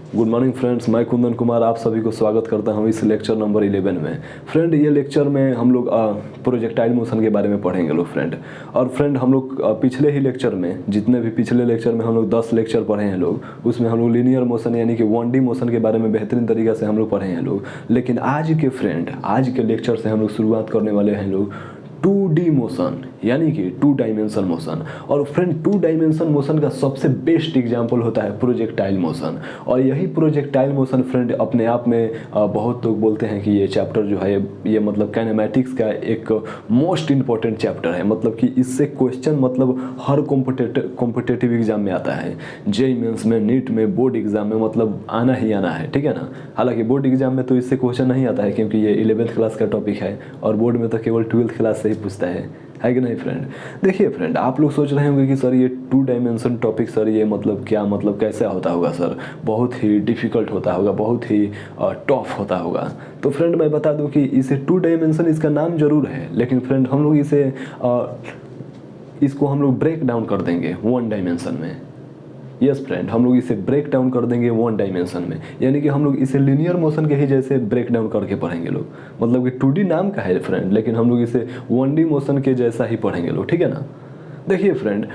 Good morning friends, मैं कुंदन कुमार आप सभी को स्वागत करता हूं इस लेक्चर नंबर 11 में। फ्रेंड, ये लेक्चर में हम लोग प्रोजेक्टाइल मोशन के बारे में पढ़ेंगे लोग फ्रेंड। और फ्रेंड, हम लोग पिछले ही लेक्चर में, जितने भी पिछले लेक्चर में हम लोग 10 लेक्चर पढ़े हैं लोग, उसमें हम लोग लीनियर मोशन यानी कि 1D मोशन के बारे में बेहतरीन तरीके से हम लोग पढ़े हैं लोग। लेकिन आज के लेक्चर से हम लोग शुरुआत करने वाले हैं लोग 2D मोशन यानी कि 2 डायमेंशन मोशन। और फ्रेंड, 2 डायमेंशन मोशन का सबसे बेस्ट एग्जांपल होता है प्रोजेक्टाइल मोशन। और यही प्रोजेक्टाइल मोशन फ्रेंड अपने आप में बहुत लोग बोलते हैं कि ये चैप्टर जो है ये मतलब काइनेमैटिक्स का एक मोस्ट इंपॉर्टेंट चैप्टर है। मतलब कि इससे क्वेश्चन मतलब हर कॉम्पिटेटिव एग्जाम में आता है, जेईई मेंस में, नीट में, बोर्ड एग्जाम में, मतलब आना ही आना है, ठीक है ना। हालांकि बोर्ड एग्जाम में तो इससे क्वेश्चन नहीं आता है क्योंकि ये 11th क्लास का टॉपिक है और बोर्ड में तो केवल 12th क्लास से ही पूछता है कि नहीं फ्रेंड। देखिए फ्रेंड, आप लोग सोच रहे होंगे कि सर ये 2 डायमेंशन टॉपिक सर ये मतलब क्या, मतलब कैसे होता होगा सर, बहुत ही डिफ़िकल्ट होता होगा, बहुत ही टफ होता होगा। तो फ्रेंड, मैं बता दूं कि इसे 2 डायमेंशन इसका नाम जरूर है, लेकिन फ्रेंड हम लोग इसको हम लोग ब्रेक डाउन कर देंगे 1 डायमेंशन में। यस फ्रेंड, हम लोग इसे ब्रेक डाउन कर देंगे 1 डायमेंशन में, यानी कि हम लोग इसे लीनियर मोशन के ही जैसे ब्रेक डाउन करके पढ़ेंगे लोग। मतलब कि 2D नाम का है फ्रेंड, लेकिन हम लोग इसे 1D मोशन के जैसा ही पढ़ेंगे लोग, ठीक है ना। देखिए फ्रेंड,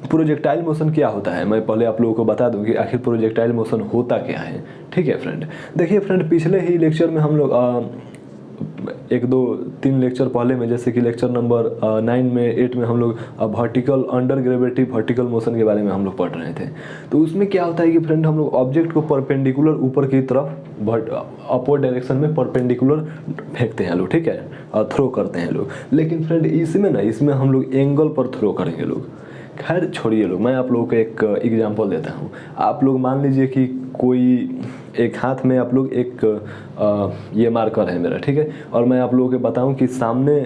प्रोजेक्टाइल मोशन क्या होता है, मैं पहले आप लोगों को बता दूं कि आखिर प्रोजेक्टाइल मोशन होता क्या है, ठीक है फ्रेंड। देखिए फ्रेंड, पिछले ही लेक्चर में हम लोग 1 2 3 लेक्चर पहले में, जैसे कि लेक्चर नंबर 9 में 8 में हम लोग vertical under gravity vertical motion के बारे में हम लोग पढ़ रहे थे। तो उसमें क्या होता है कि फ्रेंड हम लोग ऑब्जेक्ट को परपेंडिकुलर ऊपर की तरफ अपवर्ड डायरेक्शन में परपेंडिकुलर फेंकते हैं लोग, ठीक है, थ्रो करते हैं लोग। लेकिन फ्रेंड इसमें हम लोग एंगल पर थ्रो करेंगे लोग। खैर छोड़िए लोग, मैं आप लोगों को एक एग्जांपल देता हूँ। आप लोग मान लीजिए कि कोई एक हाथ में आप लोग ये मार्कर है मेरा, ठीक है, और मैं आप लोगों को बताऊं कि सामने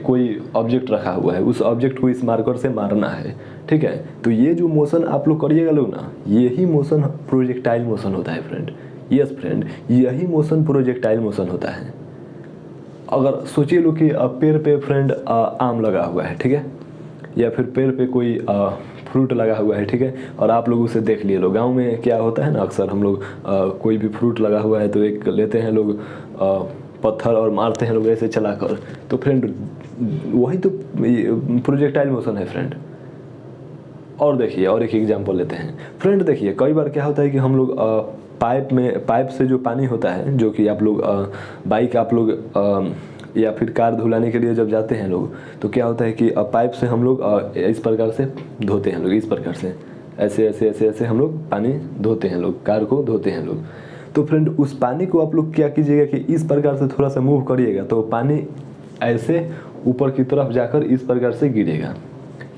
कोई ऑब्जेक्ट रखा हुआ है, उस ऑब्जेक्ट को इस मार्कर से मारना है, ठीक है। तो ये जो मोशन आप लोग करिएगा लोग ना, यही मोशन प्रोजेक्टाइल मोशन होता है फ्रेंड। यस फ्रेंड, यही मोशन प्रोजेक्टाइल मोशन होता है। अगर सोचिए लो कि पेड़ पे फ्रेंड आम लगा हुआ है, ठीक है, या फिर पेड़ पे कोई फ्रूट लगा हुआ है, ठीक है, और आप लोग उसे देख लिए लोग। गांव में क्या होता है ना, अक्सर हम लोग कोई भी फ्रूट लगा हुआ है तो एक लेते हैं लोग पत्थर और मारते हैं लोग ऐसे चलाकर। तो फ्रेंड वही तो प्रोजेक्टाइल मोशन है फ्रेंड। और देखिए, और एक एग्जांपल लेते हैं फ्रेंड। देखिए कई बार क्या होता है कि हम लोग पाइप से जो पानी होता है, जो कि आप लोग बाइक आप लोग या फिर कार धुलाने के लिए जब जाते हैं लोग, तो क्या होता है कि पाइप से हम लोग इस प्रकार से धोते हैं लोग, इस प्रकार से ऐसे ऐसे ऐसे ऐसे हम लोग पानी धोते हैं लोग, कार को धोते हैं लोग। तो फ्रेंड उस पानी को आप लोग क्या कीजिएगा कि इस प्रकार से थोड़ा सा मूव करिएगा तो पानी ऐसे ऊपर की तरफ जाकर इस प्रकार से गिरेगा,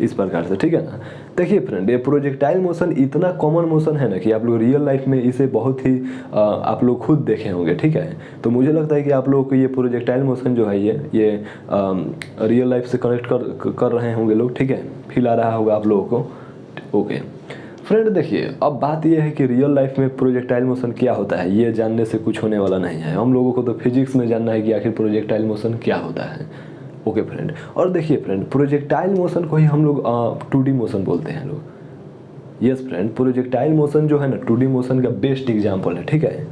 इस प्रकार से, ठीक है ना। देखिए फ्रेंड, ये प्रोजेक्टाइल मोशन इतना कॉमन मोशन है ना कि आप लोग रियल लाइफ में इसे बहुत ही आप लोग खुद देखे होंगे, ठीक है। तो मुझे लगता है कि आप लोगों को ये प्रोजेक्टाइल मोशन जो है ये रियल लाइफ से कनेक्ट कर रहे होंगे लोग, ठीक है, फील आ रहा होगा आप लोगों को। ओके फ्रेंड, देखिए अब बात यह है कि रियल लाइफ में प्रोजेक्टाइल मोशन क्या होता है, ये जानने से कुछ होने वाला नहीं है। हम लोगों को तो फिजिक्स में जानना है कि आखिर प्रोजेक्टाइल मोशन क्या होता है। ओके फ्रेंड, और देखिए फ्रेंड, प्रोजेक्टाइल मोशन को ही हम लोग 2D मोशन बोलते हैं लोग। यस फ्रेंड, प्रोजेक्टाइल मोशन जो है ना 2D मोशन का बेस्ट एग्जांपल है, ठीक है।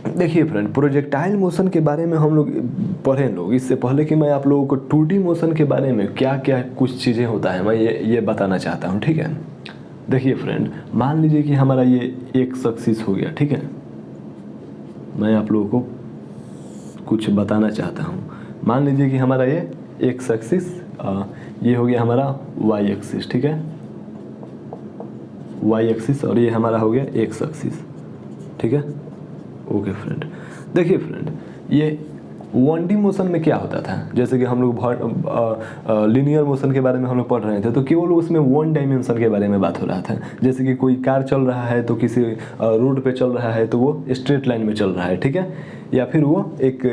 देखिए फ्रेंड, प्रोजेक्टाइल मोशन के बारे में हम लोग पढ़े लोग। इससे पहले कि मैं आप लोगों को 2D मोशन के बारे में क्या क्या कुछ चीज़ें होता है मैं ये बताना चाहता हूँ, ठीक है। देखिए फ्रेंड, मान लीजिए कि हमारा ये एक सक्सेस हो गया, ठीक है। मैं आप लोगों को कुछ बताना चाहता हूँ। मान लीजिए कि हमारा ये एक सक्सेस, ये हो गया हमारा वाई एक्सिस, ठीक है, वाई एक्सिस, और ये हमारा हो गया एक सक्सेस, ठीक है। ओके फ्रेंड, देखिए फ्रेंड, ये 1D मोशन में क्या होता था, जैसे कि हम लोग लीनियर मोशन के बारे में हम लोग पढ़ रहे थे, तो केवल उसमें 1 डायमेंशन के बारे में बात हो रहा था। जैसे कि कोई कार चल रहा है तो किसी रोड पे चल रहा है तो वो स्ट्रेट लाइन में चल रहा है, ठीक है, या फिर वो एक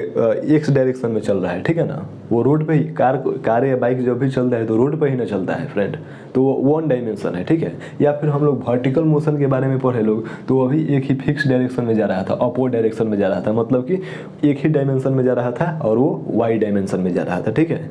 एक्स डायरेक्शन में चल रहा है, ठीक है ना। वो रोड पे ही कार या बाइक जब भी चलता है तो रोड पे ही ना चलता है फ्रेंड, तो वो 1 डायमेंशन है, ठीक है। या फिर हम लोग वर्टिकल मोशन के बारे में पढ़े लोग, तो वो भी एक ही फिक्स डायरेक्शन में जा रहा था, अपवर्ड डायरेक्शन में जा रहा था, मतलब कि एक ही डायमेंशन में जा रहा था और वो वाई डायमेंशन में जा रहा था, ठीक है।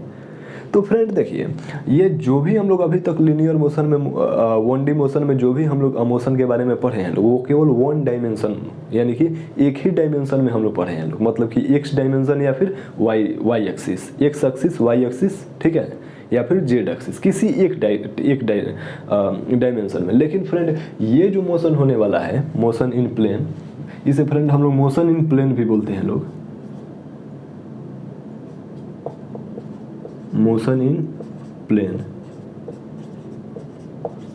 तो फ्रेंड देखिए, ये जो भी हम लोग अभी तक लीनियर मोशन में 1D मोशन में जो भी हम लोग मोशन के बारे में पढ़े हैं लोग, वो केवल वन डायमेंशन यानी कि एक ही डायमेंशन में हम लोग पढ़े हैं लोग, मतलब कि एक्स डायमेंशन या फिर y axis, x axis y axis, ठीक है, या फिर जेड एक्सिस, किसी एक डायमेंशन में। लेकिन फ्रेंड ये जो मोशन होने वाला है, मोशन इन प्लेन, इसे फ्रेंड हम लोग मोशन इन प्लेन भी बोलते हैं लोग, मोशन इन प्लेन,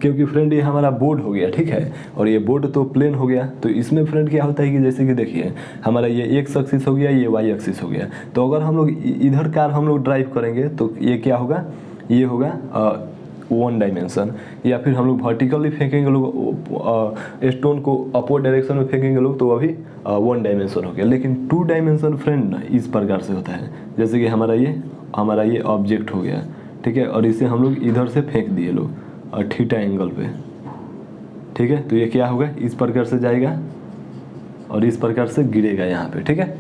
क्योंकि फ्रेंड ये हमारा बोर्ड हो गया, ठीक है, और ये बोर्ड तो प्लेन हो गया। तो इसमें फ्रेंड क्या होता है कि जैसे कि देखिए हमारा ये एक्स एक्सिस हो गया, ये वाई एक्सिस हो गया। तो अगर हम लोग इधर कार हम लोग ड्राइव करेंगे तो ये क्या होगा, ये होगा वन डायमेंशन, या फिर हम लोग वर्टिकली फेंकेंगे लोग स्टोन को अपवर्ड डायरेक्शन में फेंकेंगे लोग, तो अभी वन डायमेंशन हो गया। लेकिन टू डायमेंशन फ्रेंड इस प्रकार से होता है, जैसे कि हमारा ये ऑब्जेक्ट हो गया, ठीक है, और इसे हम लोग इधर से फेंक दिए लोग और थीटा एंगल पे, ठीक है, तो ये क्या होगा, इस प्रकार से जाएगा और इस प्रकार से गिरेगा यहाँ पे, ठीक है।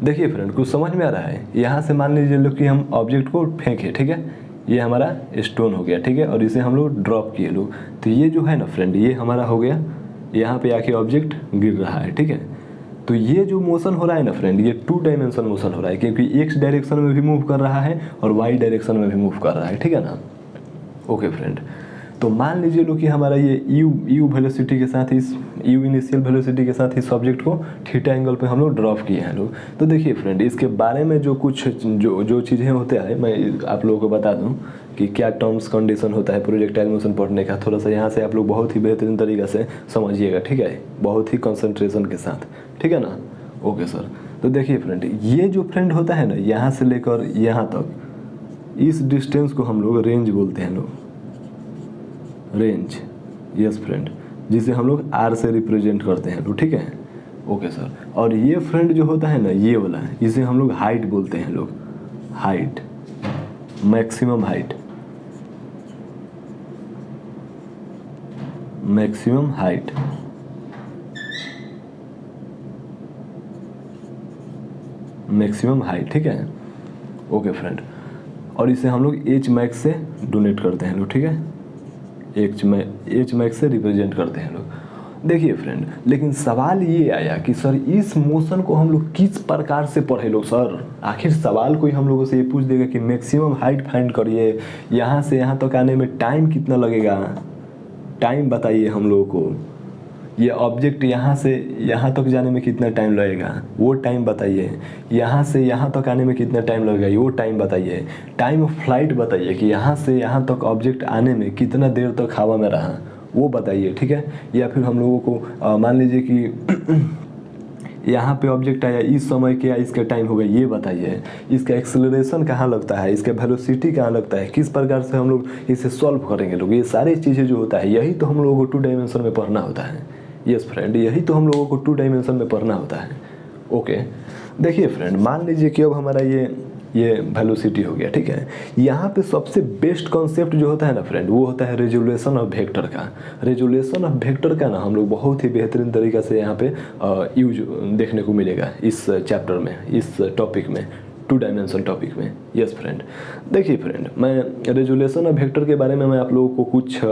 देखिए फ्रेंड कुछ समझ में आ रहा है, यहाँ से मान लीजिए लोग कि हम ऑब्जेक्ट को फेंके, ठीक है, ये हमारा स्टोन हो गया, ठीक है, और इसे हम लोग ड्रॉप किए लोग, तो ये जो है ना फ्रेंड, ये हमारा हो गया, यहाँ पे आके ऑब्जेक्ट गिर रहा है, ठीक है। तो ये जो मोशन हो रहा है ना फ्रेंड, ये टू डायमेंशन मोशन हो रहा है, क्योंकि एक्स डायरेक्शन में भी मूव कर रहा है और वाई डायरेक्शन में भी मूव कर रहा है, ठीक है ना। ओके फ्रेंड, तो मान लीजिए लो कि हमारा ये यू वेलोसिटी के साथ, इस यू इनिशियल वेलोसिटी के साथ इस ऑब्जेक्ट को थीटा एंगल पे हम लोग ड्रॉप किए हैं लोग। तो देखिए फ्रेंड इसके बारे में जो कुछ जो चीज़ें होते हैं, मैं आप लोगों को बता दूं कि क्या टर्म्स कंडीशन होता है प्रोजेक्टाइल मोशन पढ़ने का। थोड़ा सा यहाँ से आप लोग बहुत ही बेहतरीन तरीक़े से समझिएगा, ठीक है, बहुत ही कंसंट्रेशन के साथ, ठीक है ना। ओके सर, तो देखिए फ्रेंड ये जो फ्रेंड होता है ना, यहाँ से लेकर यहाँ तक, इस डिस्टेंस को हम लोग रेंज बोलते हैं लोग, रेंज, यस फ्रेंड, जिसे हम लोग आर से रिप्रेजेंट करते हैं लोग, ठीक है। ओके सर, और ये फ्रेंड जो होता है ना, ये वाला, इसे हम लोग हाइट बोलते हैं लोग, height, maximum height, maximum height, maximum height, ठीक है। ओके फ्रेंड, और इसे हम लोग एच मैक्स से डोनेट करते हैं लोग, ठीक है, एच मैक्स से रिप्रेजेंट करते हैं लोग। देखिए फ्रेंड, लेकिन सवाल ये आया कि सर इस मोशन को हम लोग किस प्रकार से पढ़े लोग सर। आखिर सवाल कोई हम लोगों से ये पूछ देगा कि मैक्सिमम हाइट फाइंड करिए, यहाँ से यहाँ तक आने में टाइम कितना लगेगा, टाइम बताइए हम लोगों को, ये ऑब्जेक्ट यहाँ से यहाँ तक जाने में कितना टाइम लगेगा वो टाइम बताइए, यहाँ से यहाँ तक आने में कितना टाइम लगेगा वो टाइम बताइए, टाइम ऑफ फ्लाइट बताइए कि यहाँ से यहाँ तक ऑब्जेक्ट आने में कितना देर तक हवा में रहा वो बताइए, ठीक है। या फिर हम लोगों को मान लीजिए कि यहाँ पे ऑब्जेक्ट आया, इस समय क्या इसका टाइम होगा ये बताइए, इसका एक्सेलरेशन कहाँ लगता है, इसका वेलोसिटी कहाँ लगता है, किस प्रकार से हम लोग इसे सॉल्व करेंगे लोग। ये सारी चीज़ें जो होता है यही तो हम लोगों को टू डायमेंशन में पढ़ना होता है। यस फ्रेंड, यही तो हम लोगों को टू डायमेंशन में पढ़ना होता है। ओके, देखिए फ्रेंड मान लीजिए कि अब हमारा ये वेलोसिटी हो गया, ठीक है। यहाँ पे सबसे बेस्ट कॉन्सेप्ट जो होता है ना फ्रेंड, वो होता है रेजुलेशन ऑफ वेक्टर का। रेजुलेशन ऑफ वेक्टर का ना हम लोग बहुत ही बेहतरीन तरीक़ा से यहाँ पे यूज देखने को मिलेगा इस चैप्टर में, इस टॉपिक में, टू डायमेंशन टॉपिक में। यस फ्रेंड, देखिए फ्रेंड मैं रेजुलेशन ऑफ वेक्टर के बारे में मैं आप लोगों को कुछ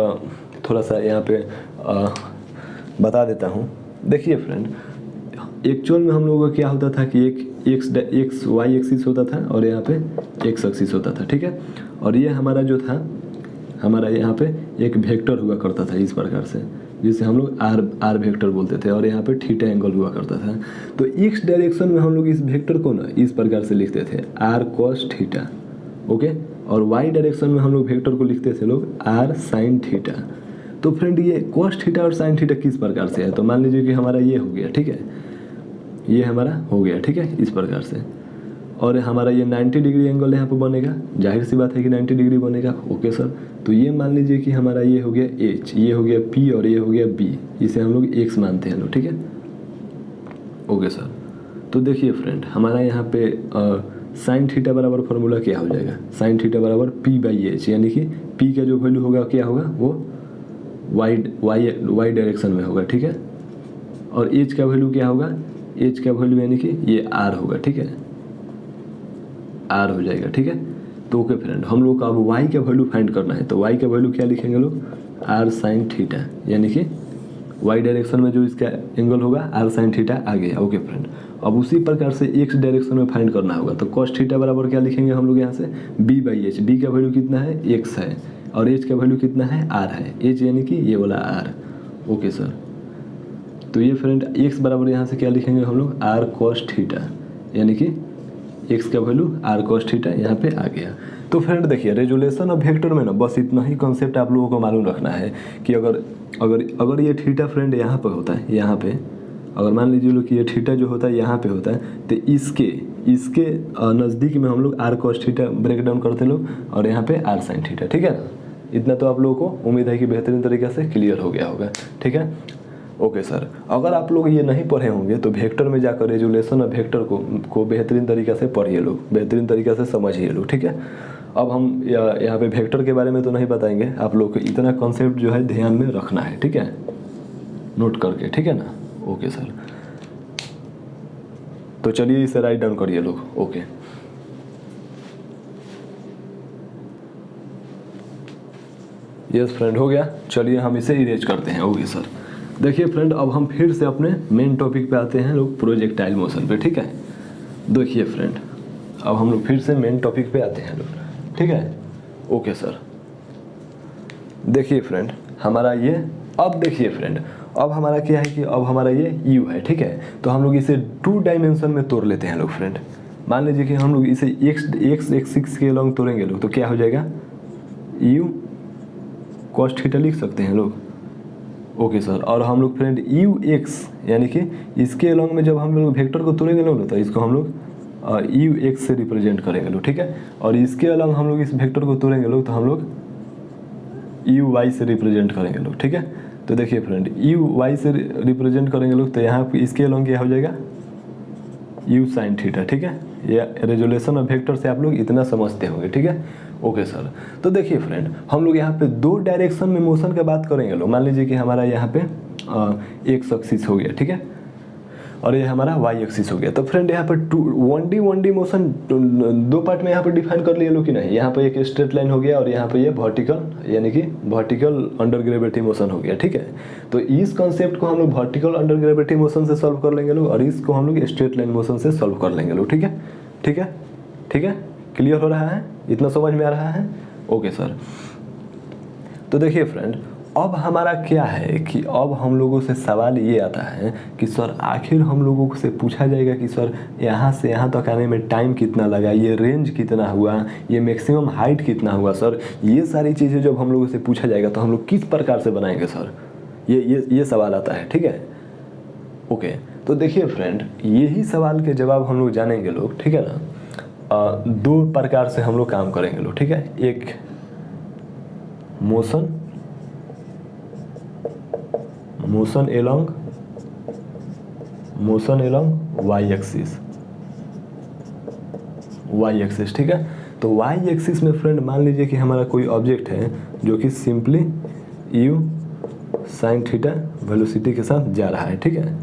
थोड़ा सा यहाँ पे बता देता हूँ। देखिए फ्रेंड, एक्चुअल में हम लोगों का क्या होता था कि एक एक्स वाई एक्सिस होता था और यहाँ पे एक्स एक्सिस होता था, ठीक है। और ये हमारा जो था, हमारा यहाँ पे एक वेक्टर हुआ करता था इस प्रकार से, जिसे हम लोग आर वेक्टर बोलते थे, और यहाँ पे थीटा एंगल हुआ करता था। तो एक्स डायरेक्शन में हम लोग इस वेक्टर को ना इस प्रकार से लिखते थे, आर कॉस थीटा, ओके। और वाई डायरेक्शन में हम लोग वेक्टर को लिखते थे लोग आर साइन थीटा। तो फ्रेंड ये कॉस थीटा और साइन थीटा किस प्रकार से है, तो मान लीजिए कि हमारा ये हो गया, ठीक है, ये हमारा हो गया, ठीक है, इस प्रकार से। और हमारा ये 90 डिग्री एंगल यहाँ पे बनेगा, जाहिर सी बात है कि 90 डिग्री बनेगा। ओके सर, तो ये मान लीजिए कि हमारा ये हो गया एच, ये हो गया पी और ये हो गया बी, इसे हम लोग एक्स मानते हैं लोग, ठीक है। ओके सर, तो देखिए फ्रेंड हमारा यहाँ पे साइन थीटा बराबर फॉर्मूला क्या हो जाएगा, साइन थीटा बराबर पी बाई एच, यानी कि पी का जो वैल्यू होगा क्या होगा, वो वाई डायरेक्शन में होगा, ठीक है। और एच का वैल्यू क्या होगा, एच का वैल्यू यानी कि ये आर होगा, ठीक है, आर हो जाएगा, ठीक है। तो ओके फ्रेंड, हम लोग का अब वाई का वैल्यू फाइंड करना है। तो वाई का वैल्यू क्या लिखेंगे लोग, आर साइन थीटा, यानी कि वाई डायरेक्शन में जो इसका एंगल होगा आर साइन थीटा आ गया। ओके फ्रेंड, अब उसी प्रकार से एक्स डायरेक्शन में फाइंड करना होगा। तो कॉस थीटा बराबर क्या लिखेंगे हम लोग यहाँ से, बी बाई एच। बी का वैल्यू कितना है, एक्स है, और एच का वैल्यू कितना है, आर है। एच यानी कि ये वाला आर। ओके सर, तो ये फ्रेंड एक्स बराबर यहाँ से क्या लिखेंगे हम लोग, आर कॉस थीटा, यानी कि एक्स का वैल्यू आर कॉस थीटा यहाँ पे आ गया। तो फ्रेंड देखिए, रेजुलेशन ऑफ वेक्टर में ना बस इतना ही कॉन्सेप्ट आप लोगों को मालूम रखना है कि अगर ये थीटा फ्रेंड यहाँ पर होता है, यहाँ पे अगर मान लीजिए लोग कि ये थीटा जो होता है यहाँ पे होता है, तो इसके नज़दीक में हम लोग r cos theta break down करते लोग, और यहाँ पे आर साइन थीटा। ठीक है ना, इतना तो आप लोगों को उम्मीद है कि बेहतरीन तरीके से क्लियर हो गया होगा। ठीक है, ओके सर, अगर आप लोग ये नहीं पढ़े होंगे तो वेक्टर में जाकर रेजुलेशन ऑफ वेक्टर को बेहतरीन तरीके से पढ़िए लोग, बेहतरीन तरीके से समझिए लोग। ठीक है, अब हम यहाँ पे वेक्टर के बारे में तो नहीं बताएंगे, आप लोग को इतना कॉन्सेप्ट जो है ध्यान में रखना है। ठीक है, नोट करके, ठीक है ना। ओके सर, तो चलिए इसे राइट डाउन करिए लोग। ओके, यस फ्रेंड, हो गया। चलिए हम इसे इरेज करते हैं। ओके सर, देखिए फ्रेंड, अब हम फिर से अपने मेन टॉपिक पे आते हैं लोग, प्रोजेक्टाइल मोशन पे। ठीक है, देखिए फ्रेंड, अब हम लोग फिर से मेन टॉपिक पे आते हैं लोग। ठीक है, ओके सर, देखिए फ्रेंड हमारा ये, अब देखिए फ्रेंड, अब हमारा क्या है कि अब हमारा ये यू है। ठीक है, तो हम लोग इसे 2 डायमेंशन में तोड़ लेते हैं लोग फ्रेंड। मान लीजिए कि हम लोग इसे एक्स एक्सिस के लॉन्ग तोड़ेंगे लोग, तो क्या हो जाएगा, यू कॉस थीटा लिख सकते हैं लोग। ओके सर, और हम लोग फ्रेंड यू एक्स, यानी कि इसके अलॉन्ग में जब हम लोग वेक्टर को तोड़ेंगे लोग, तो इसको हम लोग यू एक्स से रिप्रेजेंट करेंगे लोग। ठीक है, और इसके अलॉन्ग हम लोग इस वेक्टर को तोड़ेंगे लोग, तो हम लोग यू वाई से रिप्रेजेंट करेंगे लोग। ठीक है, तो देखिए फ्रेंड, यू वाई से रिप्रेजेंट करेंगे लोग, तो यहाँ पे इसके अलॉन्ग क्या हो जाएगा, यू साइन थीटा। ठीक है, ये रेजुलेशन ऑफ वेक्टर से आप लोग इतना समझते होंगे। ठीक है, ओके सर, तो देखिए फ्रेंड, हम लोग यहाँ पे 2 डायरेक्शन में मोशन की बात करेंगे लोग। मान लीजिए कि हमारा यहाँ पे एक्स एक्सिस हो गया। ठीक है, और ये हमारा वाई एक्सिस हो गया। तो फ्रेंड यहाँ पे 1D मोशन 2 पार्ट में यहाँ पे डिफाइन कर लिए लोग कि नहीं। यहाँ पे एक स्ट्रेट लाइन हो गया, और यहाँ पे ये वर्टिकल, यानी कि वर्टिकल अंडर ग्रेविटी मोशन हो गया। ठीक है, तो इस कॉन्सेप्ट को हम लोग वर्टिकल अंडर ग्रेविटी मोशन से सॉल्व कर लेंगे लोग, और इसको हम लोग स्ट्रेट लाइन मोशन से सॉल्व कर लेंगे लोग। ठीक है, ठीक है, ठीक है, क्लियर हो रहा है, इतना समझ में आ रहा है। ओके सर, तो देखिए फ्रेंड, अब हमारा क्या है कि अब हम लोगों से सवाल ये आता है कि सर आखिर हम लोगों से पूछा जाएगा कि सर यहाँ से यहाँ तक आने में टाइम कितना लगा, ये रेंज कितना हुआ, ये मैक्सिमम हाइट कितना हुआ। सर ये सारी चीज़ें जब हम लोगों से पूछा जाएगा तो हम लोग किस प्रकार से बनाएंगे सर, ये सवाल आता है। ठीक है, ओके, तो देखिए फ्रेंड, यही सवाल के जवाब हम लोग जानेंगे लोग। ठीक है ना, 2 प्रकार से हम लोग काम करेंगे लोग। ठीक है, एक मोशन एलोंग वाई एक्सिस। ठीक है, तो वाई एक्सिस में फ्रेंड मान लीजिए कि हमारा कोई ऑब्जेक्ट है जो कि simply you sine theta velocity के साथ जा रहा है। ठीक है,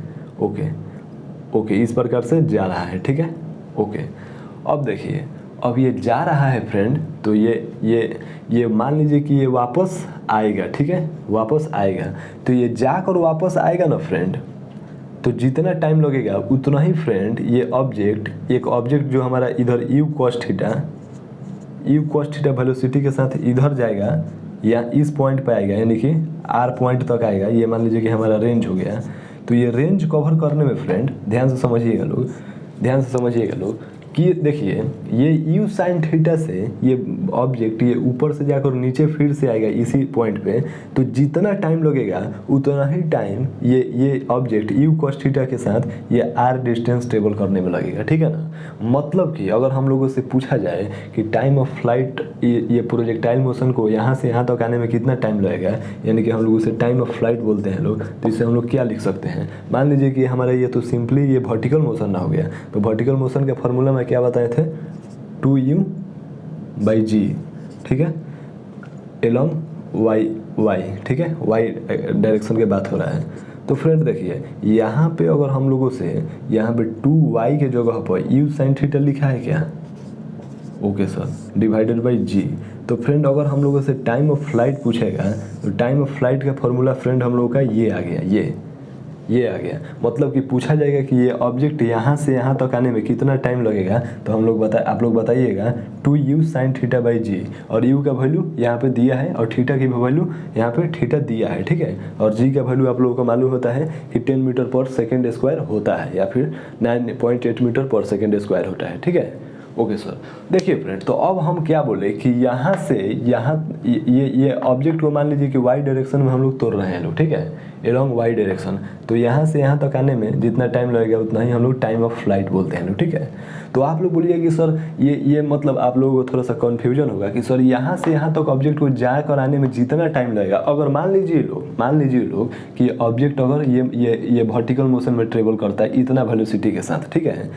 ओके, इस प्रकार से जा रहा है। ठीक है, ओके, अब देखिए, अब ये जा रहा है फ्रेंड, तो ये मान लीजिए कि ये वापस आएगा। ठीक है, वापस आएगा, तो ये जाकर वापस आएगा ना फ्रेंड, तो जितना टाइम लगेगा उतना ही फ्रेंड ये एक ऑब्जेक्ट जो हमारा इधर यू कॉस थीटा वेलोसिटी के साथ इधर जाएगा, या इस पॉइंट पे आएगा, यानी कि आर पॉइंट तक आएगा। ये मान लीजिए कि हमारा रेंज हो गया। तो ये रेंज कवर करने में फ्रेंड ध्यान से समझिएगा लोग कि देखिए, ये यू साइन थीटा से ये ऑब्जेक्ट ये ऊपर से जाकर नीचे फिर से आएगा इसी पॉइंट पे, तो जितना टाइम लगेगा उतना ही टाइम ये ऑब्जेक्ट यू कॉस थीटा के साथ ये आर डिस्टेंस ट्रेवल करने में लगेगा। ठीक है ना, मतलब कि अगर हम लोगों से पूछा जाए कि टाइम ऑफ फ्लाइट, ये प्रोजेक्टाइल मोशन को यहाँ से यहाँ तक आने में कितना टाइम लगेगा, यानी कि हम लोग उसे टाइम ऑफ फ्लाइट बोलते हैं लोग, तो इसे हम लोग क्या लिख सकते हैं। मान लीजिए कि हमारा ये तो सिंपली ये वर्टिकल मोशन ना हो गया, तो वर्टिकल मोशन का फॉर्मूला में क्या बताए थे, 2u/g। ठीक है, एलोंग वाई। ठीक है, वाई डायरेक्शन की बात हो रहा है। तो फ्रेंड देखिए, यहाँ पे अगर हम लोगों से यहाँ पे 2y के जगह पर u साइन थीटा लिखा है क्या, ओके सर, डिवाइडेड बाई जी। तो फ्रेंड अगर हम लोगों से टाइम ऑफ फ्लाइट पूछेगा तो टाइम ऑफ फ्लाइट का फॉर्मूला फ्रेंड हम लोगों का ये आ गया, ये आ गया। मतलब कि पूछा जाएगा कि ये ऑब्जेक्ट यहाँ से यहाँ तक आने में कितना टाइम लगेगा, तो हम लोग आप लोग बताइएगा 2u sin थीटा बाई जी। और u का वैल्यू यहाँ पे दिया है और थीटा की वैल्यू यहाँ पे थीटा दिया है, ठीक है। और g का वैल्यू आप लोगों को मालूम होता है कि 10 मीटर पर सेकेंड स्क्वायर होता है या फिर 9.8 मीटर पर सेकेंड स्क्वायर होता है, ठीक है। ओके सर, देखिए फ्रेंड, तो अब हम क्या बोले कि यहाँ से यहाँ ये ऑब्जेक्ट को मान लीजिए कि वाई डायरेक्शन में हम लोग तोड़ रहे हैं लोग, ठीक है, एलोंग वाई डायरेक्शन। तो यहाँ से यहाँ तक आने में जितना टाइम लगेगा उतना ही हम लोग टाइम ऑफ फ्लाइट बोलते हैं लोग, ठीक है। तो आप लोग बोलिए कि सर ये मतलब आप लोगों को थोड़ा सा कन्फ्यूजन होगा कि सर यहाँ से यहाँ तक ऑब्जेक्ट को जाकर आने में जितना टाइम लगेगा, अगर मान लीजिए लोग कि ऑब्जेक्ट अगर ये वर्टिकल मोशन में ट्रेवल करता है इतना वेलोसिटी के साथ, ठीक है,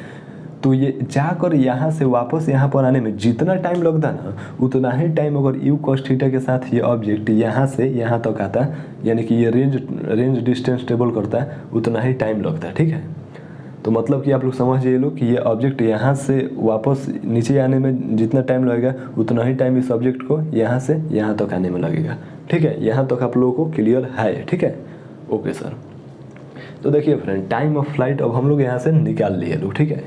तो ये जाकर यहाँ से वापस यहाँ पर आने में जितना टाइम लगता ना उतना ही टाइम अगर यू cos थीटा के साथ ये ऑब्जेक्ट यहाँ से यहाँ तक आता है, यानी कि ये रेंज डिस्टेंस ट्रेवल करता है, उतना ही टाइम लगता है, ठीक है। तो मतलब कि आप लोग समझिए लोग कि ये ऑब्जेक्ट यहाँ से वापस नीचे आने में जितना टाइम लगेगा उतना ही टाइम इस ऑब्जेक्ट को यहाँ से यहाँ तक आने में लगेगा, ठीक है। यहाँ तक आप लोगों को क्लियर है, ठीक है। ओके सर, तो देखिए फ्रेंड, टाइम ऑफ फ्लाइट अब हम लोग यहाँ से निकाल लिए लोग, ठीक है।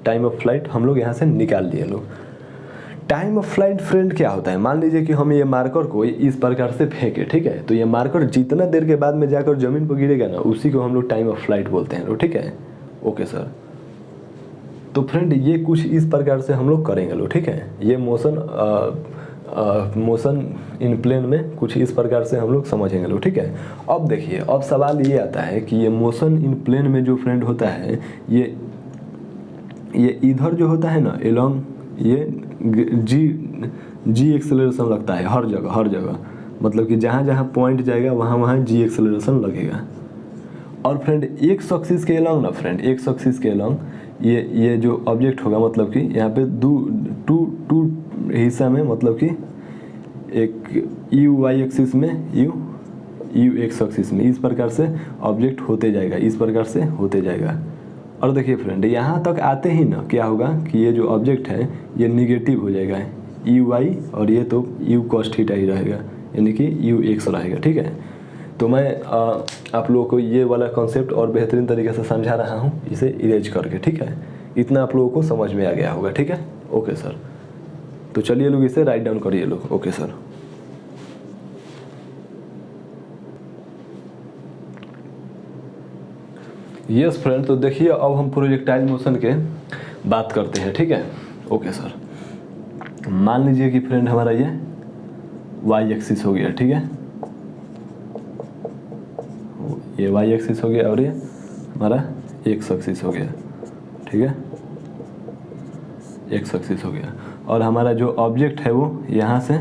टाइम ऑफ फ्लाइट हम लोग यहाँ से निकाल लिए लोग। टाइम ऑफ फ्लाइट फ्रेंड क्या होता है, मान लीजिए कि हम ये मार्कर को इस प्रकार से फेंके, ठीक है, तो ये मार्कर जितना देर के बाद में जाकर जमीन पर गिरेगा ना उसी को हम लोग टाइम ऑफ फ्लाइट बोलते हैं लोग, ठीक है। ओके सर, तो फ्रेंड ये कुछ इस प्रकार से हम लोग करेंगे लोग, ठीक है। ये मोशन इन प्लेन में कुछ इस प्रकार से हम लोग समझेंगे लोग, ठीक है। अब देखिए, अब सवाल ये आता है कि ये मोशन इन प्लेन में जो फ्रेंड होता है ये इधर जो होता है ना एलोंग, ये जी एक्सेलरेशन लगता है हर जगह, मतलब कि जहाँ जहाँ पॉइंट जाएगा वहाँ वहाँ जी एक्सेलरेशन लगेगा। और फ्रेंड एक्स एक्सिस के एलोंग ना फ्रेंड, एक्स एक्सिस के एलोंग ये जो ऑब्जेक्ट होगा, मतलब कि यहाँ पे टू हिस्सा में, मतलब कि एक यू वाई एक्सिस में यू एक्स एक्सिस में, इस प्रकार से ऑब्जेक्ट होते जाएगा, इस प्रकार से होते जाएगा। और देखिए फ्रेंड, यहाँ तक आते ही ना क्या होगा कि ये जो ऑब्जेक्ट है ये निगेटिव हो जाएगा, यू वाई, और ये तो यू cos थीटा ही रहेगा, यानी कि यू एक्स रहेगा, ठीक है। तो मैं आप लोगों को ये वाला कॉन्सेप्ट और बेहतरीन तरीके से समझा रहा हूँ, इसे इरेज करके, ठीक है। इतना आप लोगों को समझ में आ गया होगा, ठीक है। ओके सर, तो चलिए लोग इसे राइट डाउन करिए लोग। ओके सर, यस फ्रेंड, तो देखिए अब हम प्रोजेक्टाइल मोशन के बात करते हैं, ठीक है। ओके सर, मान लीजिए कि फ्रेंड हमारा ये वाई एक्सिस हो गया, ठीक है, ये वाई एक्सिस हो गया और ये हमारा एक्स एक्सिस हो गया, ठीक है, एक्स एक्सिस हो गया। और हमारा जो ऑब्जेक्ट है वो यहाँ से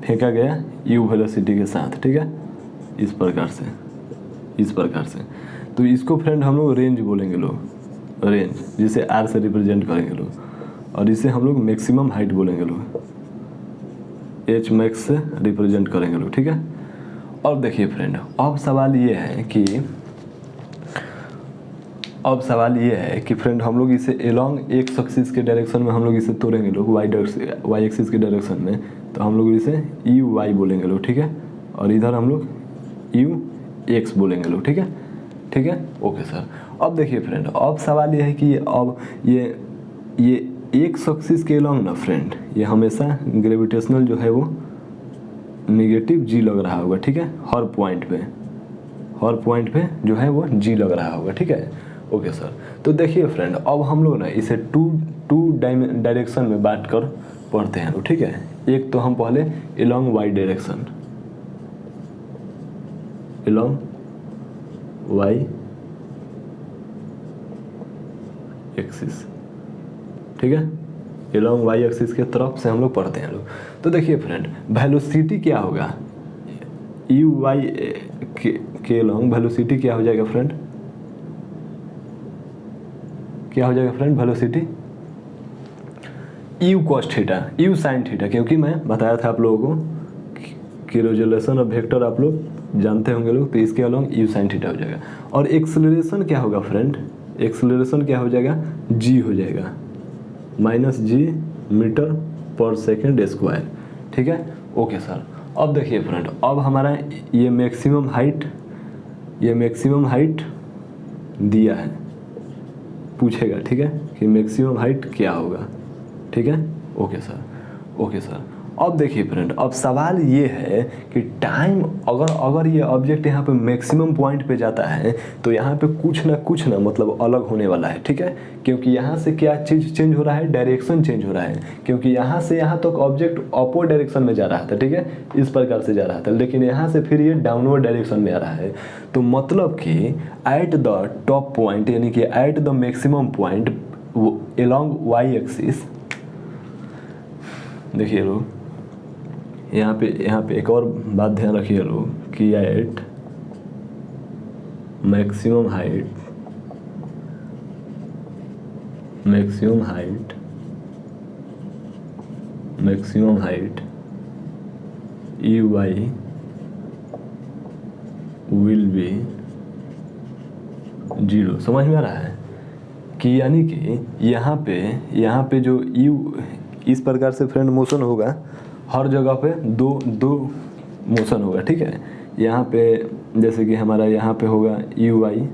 फेंका गया यू वेलोसिटी के साथ, ठीक है, इस प्रकार से। तो इसको फ्रेंड हम लोग रेंज बोलेंगे लोग, रेंज, जिसे आर से रिप्रेजेंट करेंगे लोग। और इसे हम लोग मैक्सिमम हाइट बोलेंगे लोग, एच मैक्स से रिप्रेजेंट करेंगे लोग, ठीक है। और देखिए फ्रेंड, अब सवाल ये है कि फ्रेंड हम लोग इसे एलोंग एक्स एक्सिस के डायरेक्शन में हम लोग इसे तोड़ेंगे लोग, वाई एक्सिस के डायरेक्शन में, तो हम लोग इसे यू वाई बोलेंगे लोग, ठीक है। और इधर हम लोग यू एक्स बोलेंगे लोग, ठीक है। ओके सर, अब देखिए फ्रेंड, अब सवाल ये है कि अब ये एक्स एक्सिस के एलोंग ना फ्रेंड, ये हमेशा ग्रेविटेशनल जो है वो नेगेटिव जी लग रहा होगा, ठीक है, हर पॉइंट पे जो है वो जी लग रहा होगा, ठीक है। ओके सर, तो देखिए फ्रेंड, अब हम लोग ना इसे टू डायरेक्शन में बांट कर पढ़ते हैं, ठीक है। एक तो हम पहले along y direction, along y axis, ठीक है, एलोंग वाई एक्सिस के तरफ से हम लोग पढ़ते हैं लोग। तो देखिए फ्रेंड, वेलोसिटी क्या होगा, यू वाई के एलोंग वेलोसिटी क्या हो जाएगा friend, velocity you cos theta, you sin theta, क्योंकि मैं बताया था आप लोगों को कि रेजोल्यूशन ऑफ वेक्टर आप लोग जानते होंगे लोग, तो इसके अलोंग यू sin थीटा हो जाएगा। और एक्सेलरेशन क्या होगा फ्रेंड, एक्सेलरेशन क्या हो जाएगा, जी हो जाएगा, -g मीटर पर सेकेंड स्क्वायर, ठीक है। ओके सर, अब देखिए फ्रेंड, अब हमारा ये मैक्सिमम हाइट दिया है, पूछेगा, ठीक है, कि मैक्सिमम हाइट क्या होगा, ठीक है। ओके सर, अब देखिए फ्रेंड, अब सवाल ये है कि टाइम, अगर ये ऑब्जेक्ट यहाँ पे मैक्सिमम पॉइंट पे जाता है तो यहाँ पे कुछ ना मतलब अलग होने वाला है, ठीक है। क्योंकि यहाँ से क्या चीज़ चेंज हो रहा है, डायरेक्शन चेंज हो रहा है, क्योंकि यहाँ से यहाँ तक ऑब्जेक्ट अपवर्ड डायरेक्शन में जा रहा था, ठीक है, इस प्रकार से जा रहा था, लेकिन यहाँ से फिर ये डाउनवर्ड डायरेक्शन में आ रहा है। तो मतलब कि एट द टॉप पॉइंट, यानी कि at the maximum point along y axis, देखिए लोग यहाँ पे एक और बात ध्यान रखिए लोग कि at maximum height e y will be 0। समझ में आ रहा है कि यानी कि यहाँ पे जो यू इस प्रकार से फ्रेंड मोशन होगा, हर जगह पे दो मोशन होगा, ठीक है। यहाँ पे जैसे कि हमारा यहाँ पे होगा यू वाई,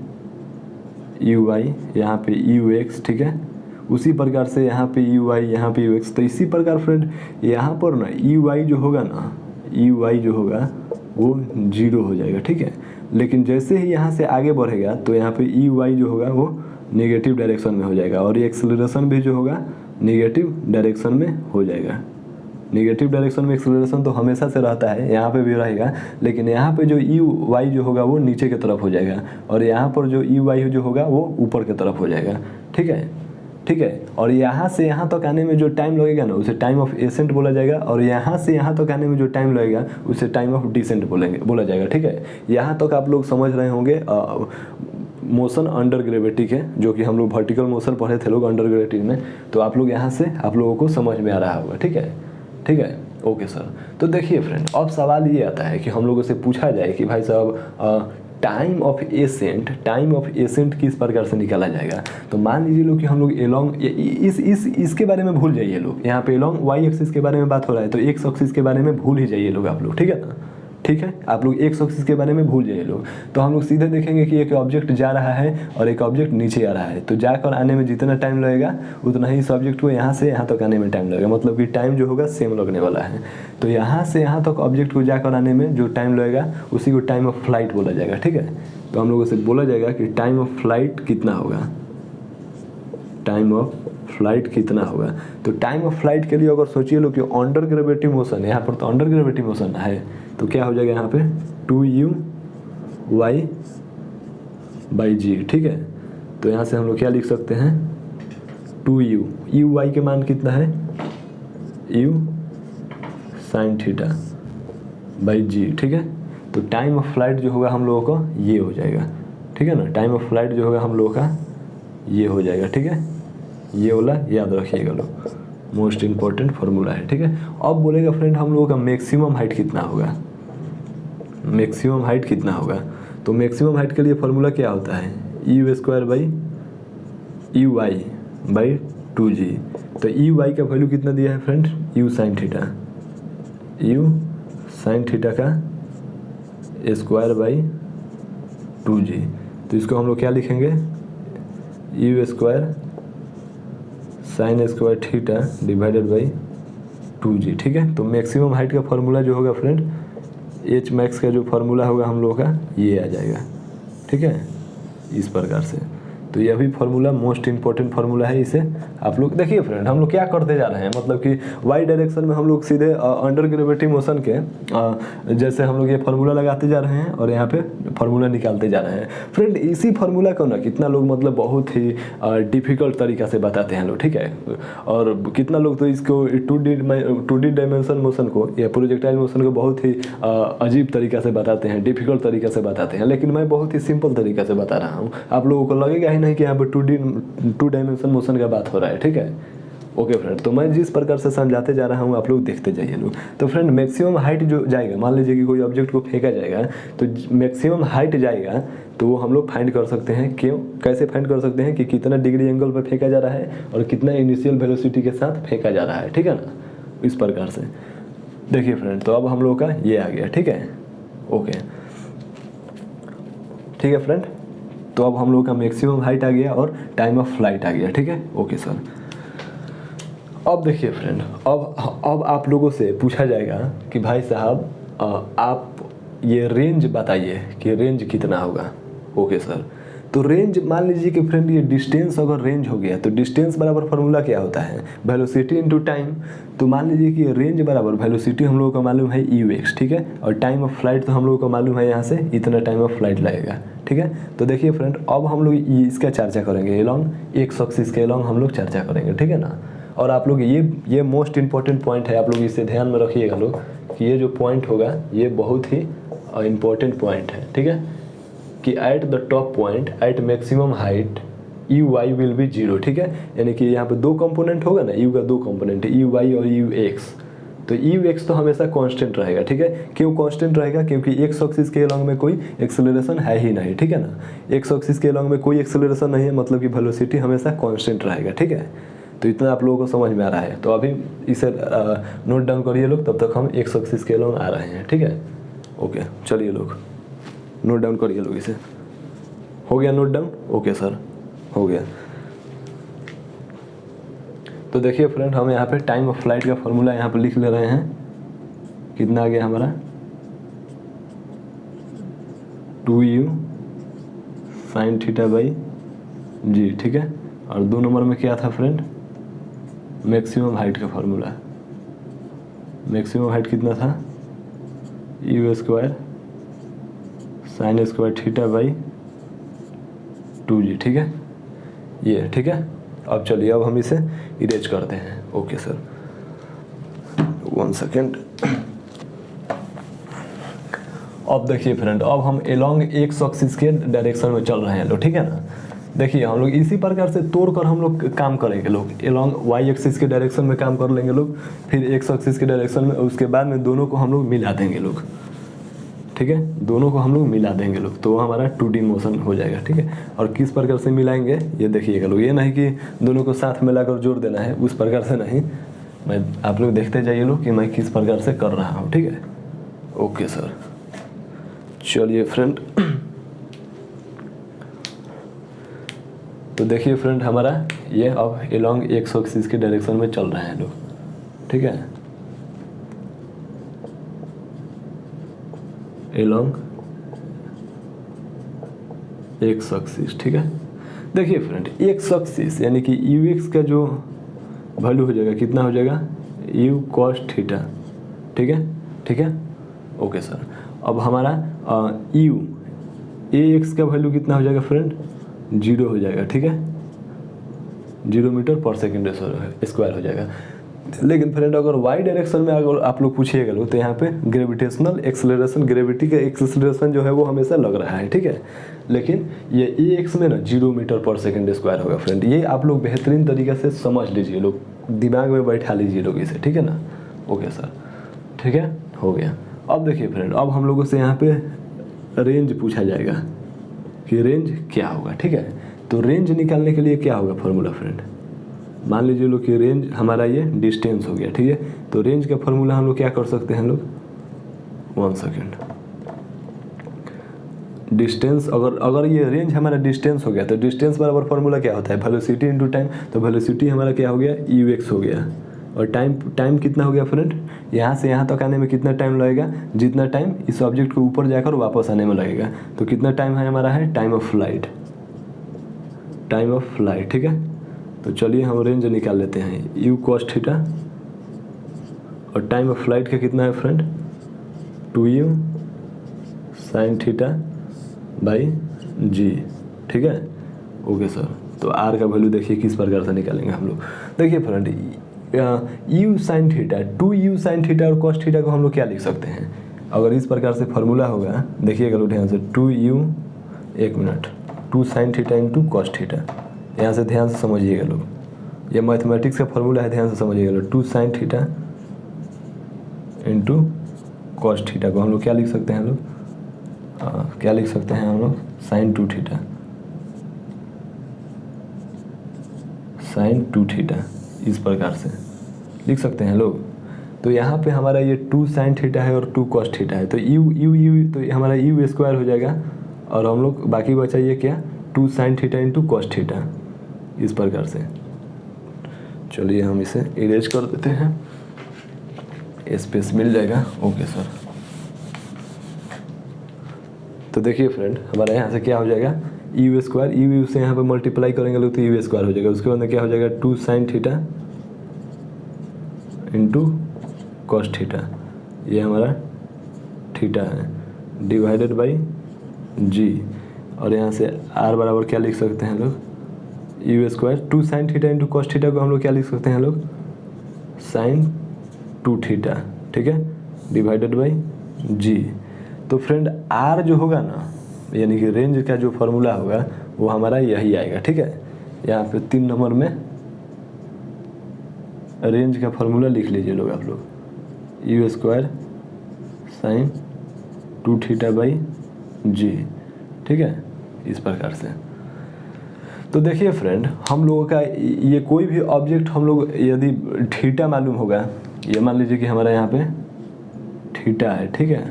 यहाँ पे यू एक्स, ठीक है। उसी प्रकार से यहाँ पे यू वाई, यहाँ पे यू एक्स। तो इसी प्रकार फ्रेंड यहाँ पर ना यू वाई जो होगा वो 0 हो जाएगा, ठीक है। लेकिन जैसे ही यहाँ से आगे बढ़ेगा तो यहाँ पे यू वाई जो होगा वो नेगेटिव डायरेक्शन में हो जाएगा, और ये एक्सेलरेशन भी जो होगा नेगेटिव डायरेक्शन में हो जाएगा। नेगेटिव डायरेक्शन में एक्सेलरेशन तो हमेशा से रहता है, यहाँ पे भी रहेगा, लेकिन यहाँ पे जो यू वाई जो होगा वो नीचे की तरफ हो जाएगा, और यहाँ पर जो यू वाई जो होगा वो ऊपर की तरफ हो जाएगा, ठीक है। और यहाँ से यहाँ तक आने में जो टाइम लगेगा ना उसे टाइम ऑफ एसेंट बोला जाएगा, और यहाँ से यहाँ तक आने में जो टाइम लगेगा उसे टाइम ऑफ डिसेंट बोला जाएगा, ठीक है। यहाँ तक आप लोग समझ रहे होंगे मोशन अंडर ग्रेविटी के, जो कि हम लोग वर्टिकल मोशन पढ़े थे लोग अंडर ग्रेविटी में, तो आप लोग यहाँ से आप लोगों को समझ में आ रहा होगा, ठीक है। ओके सर, तो देखिए फ्रेंड, अब सवाल ये आता है कि हम लोगों से पूछा जाए कि भाई साहब टाइम ऑफ एसेंट किस प्रकार से निकाला जाएगा। तो मान लीजिए लोग कि हम लोग एलॉन्ग इसके बारे में भूल जाइए लोग, यहाँ पे एलॉन्ग वाई एक्सिस के बारे में बात हो रहा है, तो एक्स एक्सिस के बारे में भूल ही जाइए लोग आप लोग, ठीक है ना, ठीक है। आप लोग एक्स एक्सिस के बारे में भूल जाइए लोग। तो हम लोग सीधे देखेंगे कि एक ऑब्जेक्ट जा रहा है और एक ऑब्जेक्ट नीचे आ रहा है, तो जाकर आने में जितना टाइम लगेगा उतना ही इस ऑब्जेक्ट को यहाँ से यहाँ तक आने में टाइम लगेगा, मतलब कि टाइम जो होगा सेम लगने वाला है। तो यहाँ से यहाँ तक ऑब्जेक्ट को जाकर आने में जो टाइम लगेगा उसी को टाइम ऑफ फ्लाइट बोला जाएगा, ठीक है। तो हम लोगों से बोला जाएगा कि टाइम ऑफ फ्लाइट कितना होगा, तो टाइम ऑफ फ्लाइट के लिए अगर सोचिए लोग कि अंडर ग्रेविटी मोशन, यहाँ पर तो अंडर ग्रेविटी मोशन है, तो क्या हो जाएगा यहाँ पे 2u/g, ठीक है। तो यहाँ से हम लोग क्या लिख सकते हैं 2u वाई के मान कितना है u sin θ/g, ठीक है। तो टाइम ऑफ फ्लाइट जो होगा हम लोगों का ये हो जाएगा, ठीक है ना, टाइम ऑफ फ्लाइट जो होगा हम लोगों का ये हो जाएगा, ठीक है। ये वाला याद रखिएगा लोग, मोस्ट इंपॉर्टेंट फार्मूला है, ठीक है। अब बोलेगा फ्रेंड हम लोगों का मैक्सिमम हाइट कितना होगा, तो मैक्सिमम हाइट के लिए फार्मूला क्या होता है u²/2y/2g। तो u/y का वैल्यू कितना दिया है फ्रेंड u sin θ का square/2g। तो इसको हम लोग क्या लिखेंगे u² sin² θ/2g, ठीक है। तो मैक्सिमम हाइट का फार्मूला जो होगा फ्रेंड एच मैक्स का जो फार्मूला होगा हम लोगों का ये आ जाएगा, ठीक है, इस प्रकार से। तो यह भी फार्मूला मोस्ट इंपॉर्टेंट फार्मूला है, इसे आप लोग देखिए फ्रेंड हम लोग क्या करते जा रहे हैं, मतलब कि वाई डायरेक्शन में हम लोग सीधे अंडर ग्रेविटी मोशन के जैसे हम लोग ये फार्मूला लगाते जा रहे हैं और यहाँ पे फार्मूला निकालते जा रहे हैं फ्रेंड। इसी फार्मूला को ना कितना लोग मतलब बहुत ही डिफिकल्ट तरीका से बताते हैं लोग, ठीक है, और कितना लोग तो इसको 2D डायमेंशन मोशन को या प्रोजेक्टाइल मोशन को बहुत ही अजीब तरीका से बताते हैं, डिफिकल्ट तरीका से बताते हैं, लेकिन मैं बहुत ही सिंपल तरीका से बता रहा हूँ। आप लोगों को लगेगा ही नहीं कि यहाँ पर 2 डायमेंशन मोशन का बात हो रहा है, ठीक है। ओके फ्रेंड, तो मैं जिस प्रकार से समझाते जा रहा हूँ आप लोग देखते जाइए लोग। तो फ्रेंड मैक्सिमम हाइट जो जाएगा, मान लीजिए कि कोई ऑब्जेक्ट को फेंका जाएगा तो मैक्सिमम हाइट जाएगा, तो वो हम लोग फाइंड कर सकते हैं। क्यों, कैसे फाइंड कर सकते हैं कि कितना डिग्री एंगल पर फेंका जा रहा है और कितना इनिशियल वेलोसिटी के साथ फेंका जा रहा है, ठीक है ना। इस प्रकार से। देखिए फ्रेंड, तो अब हम लोग का ये आ गया, ठीक है, ओके, ठीक है फ्रेंड। तो अब हम लोग का मैक्सिमम हाइट आ गया और टाइम ऑफ फ्लाइट आ गया, ठीक है, ओके सर। अब देखिए फ्रेंड, अब आप लोगों से पूछा जाएगा कि भाई साहब आप ये रेंज बताइए कि रेंज कितना होगा। ओके सर, तो रेंज मान लीजिए कि फ्रेंड ये डिस्टेंस अगर रेंज हो गया तो डिस्टेंस बराबर फार्मूला क्या होता है, वेलोसिटी इनटू टाइम। तो मान लीजिए कि रेंज बराबर वेलोसिटी हम लोगों को मालूम है ux, ठीक है, और टाइम ऑफ फ्लाइट तो हम लोगों को मालूम है यहाँ से इतना टाइम ऑफ फ्लाइट लगेगा, ठीक है। तो देखिए फ्रेंड, अब हम लोग इसका चर्चा करेंगे एलॉन्ग एक एक्सिस के एलॉन्ग हम लोग चर्चा करेंगे, ठीक है ना। और आप लोग ये मोस्ट इंपॉर्टेंट पॉइंट है, आप लोग इसे ध्यान में रखिएगा लोग कि ये जो पॉइंट होगा ये बहुत ही इंपॉर्टेंट पॉइंट है, ठीक है, कि at the top point at maximum height u y will be zero, ठीक है। यानी कि यहाँ पे दो कंपोनेंट होगा ना, यू का दो कंपोनेंट है, यू वाई और यू एक्स। तो यू एक्स तो हमेशा कांस्टेंट रहेगा, ठीक है। क्यों कांस्टेंट रहेगा, क्योंकि एक्स एक्सिस के अलॉन्ग में कोई एक्सेलरेशन है ही नहीं, ठीक है ना। एक्स एक्सिस के अलॉन्ग में कोई एक्सेलरेशन नहीं है, मतलब कि वेलोसिटी हमेशा कांस्टेंट रहेगा, ठीक है। तो इतना आप लोगों को समझ में आ रहा है। तो अभी इसे नोट डाउन करिए लोग, तब तक हम एक्स एक्सिस के अलॉन्ग आ रहे हैं, ठीक है, ओके। चलिए लोग नोट डाउन करिए लोग इसे। हो गया नोट डाउन, ओके सर, हो गया। तो देखिए फ्रेंड, हम यहाँ पे टाइम ऑफ फ्लाइट का फॉर्मूला यहाँ पे लिख ले रहे हैं। कितना आ गया हमारा, 2u sin theta by g, ठीक है। और 2 नंबर में क्या था फ्रेंड, मैक्सिमम हाइट का फॉर्मूला। मैक्सिमम हाइट कितना था, you square sine square theta by 2g, ठीक है, ये ठीक है। अब चलिए, अब हम इसे इरेज करते हैं। Okay sir, 1 second. अब देखिए फ्रेंड, अब हम एलॉन्ग एक्स एक्सिस के डायरेक्शन में चल रहे हैं लोग, ठीक है ना। देखिए हम लोग इसी प्रकार से तोड़कर हम लोग काम करेंगे लोग। एलॉन्ग वाई एक्सिस के डायरेक्शन में काम कर लेंगे लोग, फिर एक्स एक्सिस के डायरेक्शन में, उसके बाद में दोनों को हम लोग मिला देंगे लोग, ठीक है। दोनों को हम लोग मिला देंगे लोग, तो वो हमारा 2D मोशन हो जाएगा, ठीक है। और किस प्रकार से मिलाएंगे ये देखिएगा लोग। ये नहीं कि दोनों को साथ मिलाकर जोड़ देना है, उस प्रकार से नहीं। मैं आप लोग देखते जाइए लोग कि मैं किस प्रकार से कर रहा हूँ, ठीक है, ओके सर। चलिए फ्रेंड, तो देखिए फ्रेंड, हमारा ये अब एलॉन्ग एक्स एक्सिस के डायरेक्शन में चल रहे हैं लोग, ठीक है, एलॉन्ग एक्स एक्सिस, ठीक है। देखिए फ्रेंड, एक्स एक्सिस यानी कि यू एक्स का जो वैल्यू हो जाएगा, कितना हो जाएगा, यू कॉस थीटा, ठीक है, ठीक है, ओके सर। अब हमारा यू ए एक्स का वैल्यू कितना हो जाएगा फ्रेंड, 0 हो जाएगा, ठीक है, 0 मीटर पर सेकेंड स्क्वायर हो जाएगा। लेकिन फ्रेंड, अगर वाई डायरेक्शन में अगर आप लोग पूछिएगा लोग, तो यहाँ पे ग्रेविटेशनल एक्सेलरेशन, ग्रेविटी का एक्सेलरेशन जो है वो हमेशा लग रहा है, ठीक है। लेकिन ये ए एक्स में ना 0 मीटर पर सेकेंड स्क्वायर होगा फ्रेंड। ये आप लोग बेहतरीन तरीके से समझ लीजिए लोग, दिमाग में बैठा लीजिए लोग इसे, ठीक है ना, ओके सर, ठीक है, हो गया। अब देखिए फ्रेंड, अब हम लोगों से यहाँ पे रेंज पूछा जाएगा कि रेंज क्या होगा, ठीक है। तो रेंज निकालने के लिए क्या होगा फॉर्मूला फ्रेंड, मान लीजिए लोग कि रेंज हमारा ये डिस्टेंस हो गया, ठीक है। तो रेंज का फॉर्मूला हम लोग क्या कर सकते हैं लोग, 1 सेकेंड। डिस्टेंस, अगर ये रेंज हमारा डिस्टेंस हो गया तो डिस्टेंस बराबर फॉर्मूला क्या होता है, वेलोसिटी इनटू टाइम। तो वेलोसिटी हमारा क्या हो गया, यू एक्स हो गया। और टाइम कितना हो गया फ्रेंड, यहाँ से यहाँ तक आने में कितना टाइम लगेगा, जितना टाइम इस ऑब्जेक्ट को ऊपर जाकर वापस आने में लगेगा। तो कितना टाइम है हमारा, है time of flight, time of flight, ठीक है। तो चलिए हम रेंज निकाल लेते हैं, यू कॉस थीटा और टाइम ऑफ फ्लाइट का कितना है friend, 2u sine theta by g, ठीक है, ओके सर। तो आर का वैल्यू देखिए किस प्रकार से निकालेंगे हम लोग। देखिए friend, u sine theta, 2u sine theta और कॉस थीटा को हम लोग क्या लिख सकते हैं, अगर इस प्रकार से फॉर्मूला होगा, देखिएगा लोग ध्यान से, 2u, 1 minute, 2 sine theta into cos theta. यहाँ से ध्यान से समझिएगा लोग, ये मैथमेटिक्स का फॉर्मूला है, ध्यान से समझिएगा लोग। 2 sine theta into cos theta को हम लोग क्या लिख सकते हैं लोग, क्या लिख सकते हैं हम लोग, साइन 2 थीटा, साइन 2 थीटा, इस प्रकार से लिख सकते हैं लोग। तो यहाँ पे हमारा ये 2 sin थीटा है और 2 cos थीटा है, तो यू तो हमारा यू स्क्वायर हो जाएगा और हम लोग बाकी बचा ये क्या 2 sin theta into cos theta, इस प्रकार से। चलिए हम इसे इरेज कर देते हैं, स्पेस मिल जाएगा। Okay sir. तो देखिए फ्रेंड हमारा यहाँ से क्या हो जाएगा यू स्क्वायर, यू से यहाँ पे मल्टीप्लाई करेंगे लोग तो यू स्क्वायर हो जाएगा। उसके बाद में क्या हो जाएगा 2 sin theta into cos theta, ये हमारा थीटा है, डिवाइडेड बाई जी। और यहाँ से आर बराबर क्या लिख सकते हैं लोग u square 2 sin theta into cos theta को हम लोग क्या लिख सकते हैं लोग sin 2 थीटा, ठीक है, डिवाइडेड बाई जी। तो फ्रेंड आर जो होगा ना यानी कि रेंज का जो फॉर्मूला होगा वो हमारा यही आएगा, ठीक है। यहाँ पे 3 नंबर में रेंज का फॉर्मूला लिख लीजिए लोग आप लोग, u square sin 2 theta by g, ठीक है, इस प्रकार से। तो देखिए फ्रेंड हम लोगों का ये कोई भी ऑब्जेक्ट हम लोग यदि थीटा मालूम होगा, ये मान लीजिए कि हमारा यहाँ पे थीटा है, ठीक है,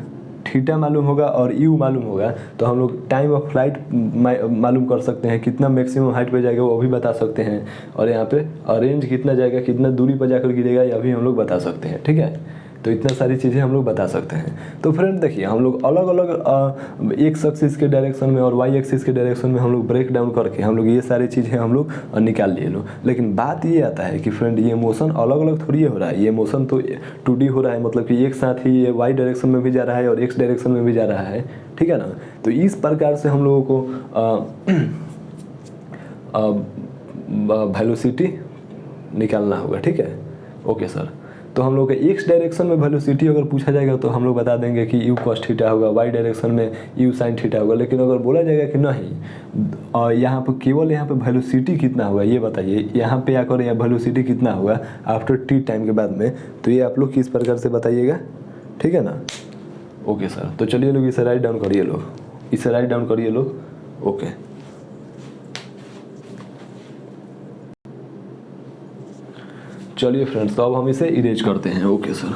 थीटा मालूम होगा और यू मालूम होगा तो हम लोग टाइम ऑफ फ्लाइट मालूम कर सकते हैं, कितना मैक्सिमम हाइट पे जाएगा वो भी बता सकते हैं, और यहाँ पे रेंज कितना जाएगा, कितना दूरी पर जाकर गिरेगा यह भी हम लोग बता सकते हैं, ठीक है। तो इतना सारी चीज़ें हम लोग बता सकते हैं। तो फ्रेंड देखिए हम लोग अलग अलग एक्स एक्सिस के डायरेक्शन में और वाई एक्सिस के डायरेक्शन में हम लोग ब्रेक डाउन करके हम लोग ये सारी चीज़ें हम लोग निकाल लिए लो। लेकिन बात ये आता है कि फ्रेंड ये मोशन अलग अलग थोड़ी हो रहा है, ये मोशन तो 2D हो रहा है, मतलब कि एक साथ ही ये वाई डायरेक्शन में भी जा रहा है और एक्स डायरेक्शन में भी जा रहा है, ठीक है ना। तो इस प्रकार से हम लोगों को वेलोसिटी निकालना होगा, ठीक है। Okay sir. तो हम लोग का एक्स डायरेक्शन में वेलोसिटी अगर पूछा जाएगा तो हम लोग बता देंगे कि यू कॉस थीटा होगा, वाई डायरेक्शन में यू साइन थीटा होगा। लेकिन अगर बोला जाएगा कि नहीं यहाँ पर केवल यहाँ पे वेलोसिटी कितना होगा ये बताइए, यहाँ पे आकर या वेलोसिटी कितना होगा आफ्टर टी टाइम के बाद में, तो ये आप लोग किस प्रकार से बताइएगा, ठीक है ना। Okay sir. तो चलिए लोग इसे राइट डाउन करिए लोग, इसे राइट डाउन करिए लोग। ओके चलिए फ्रेंड्स, तो अब हम इसे इरेज करते हैं। Okay sir.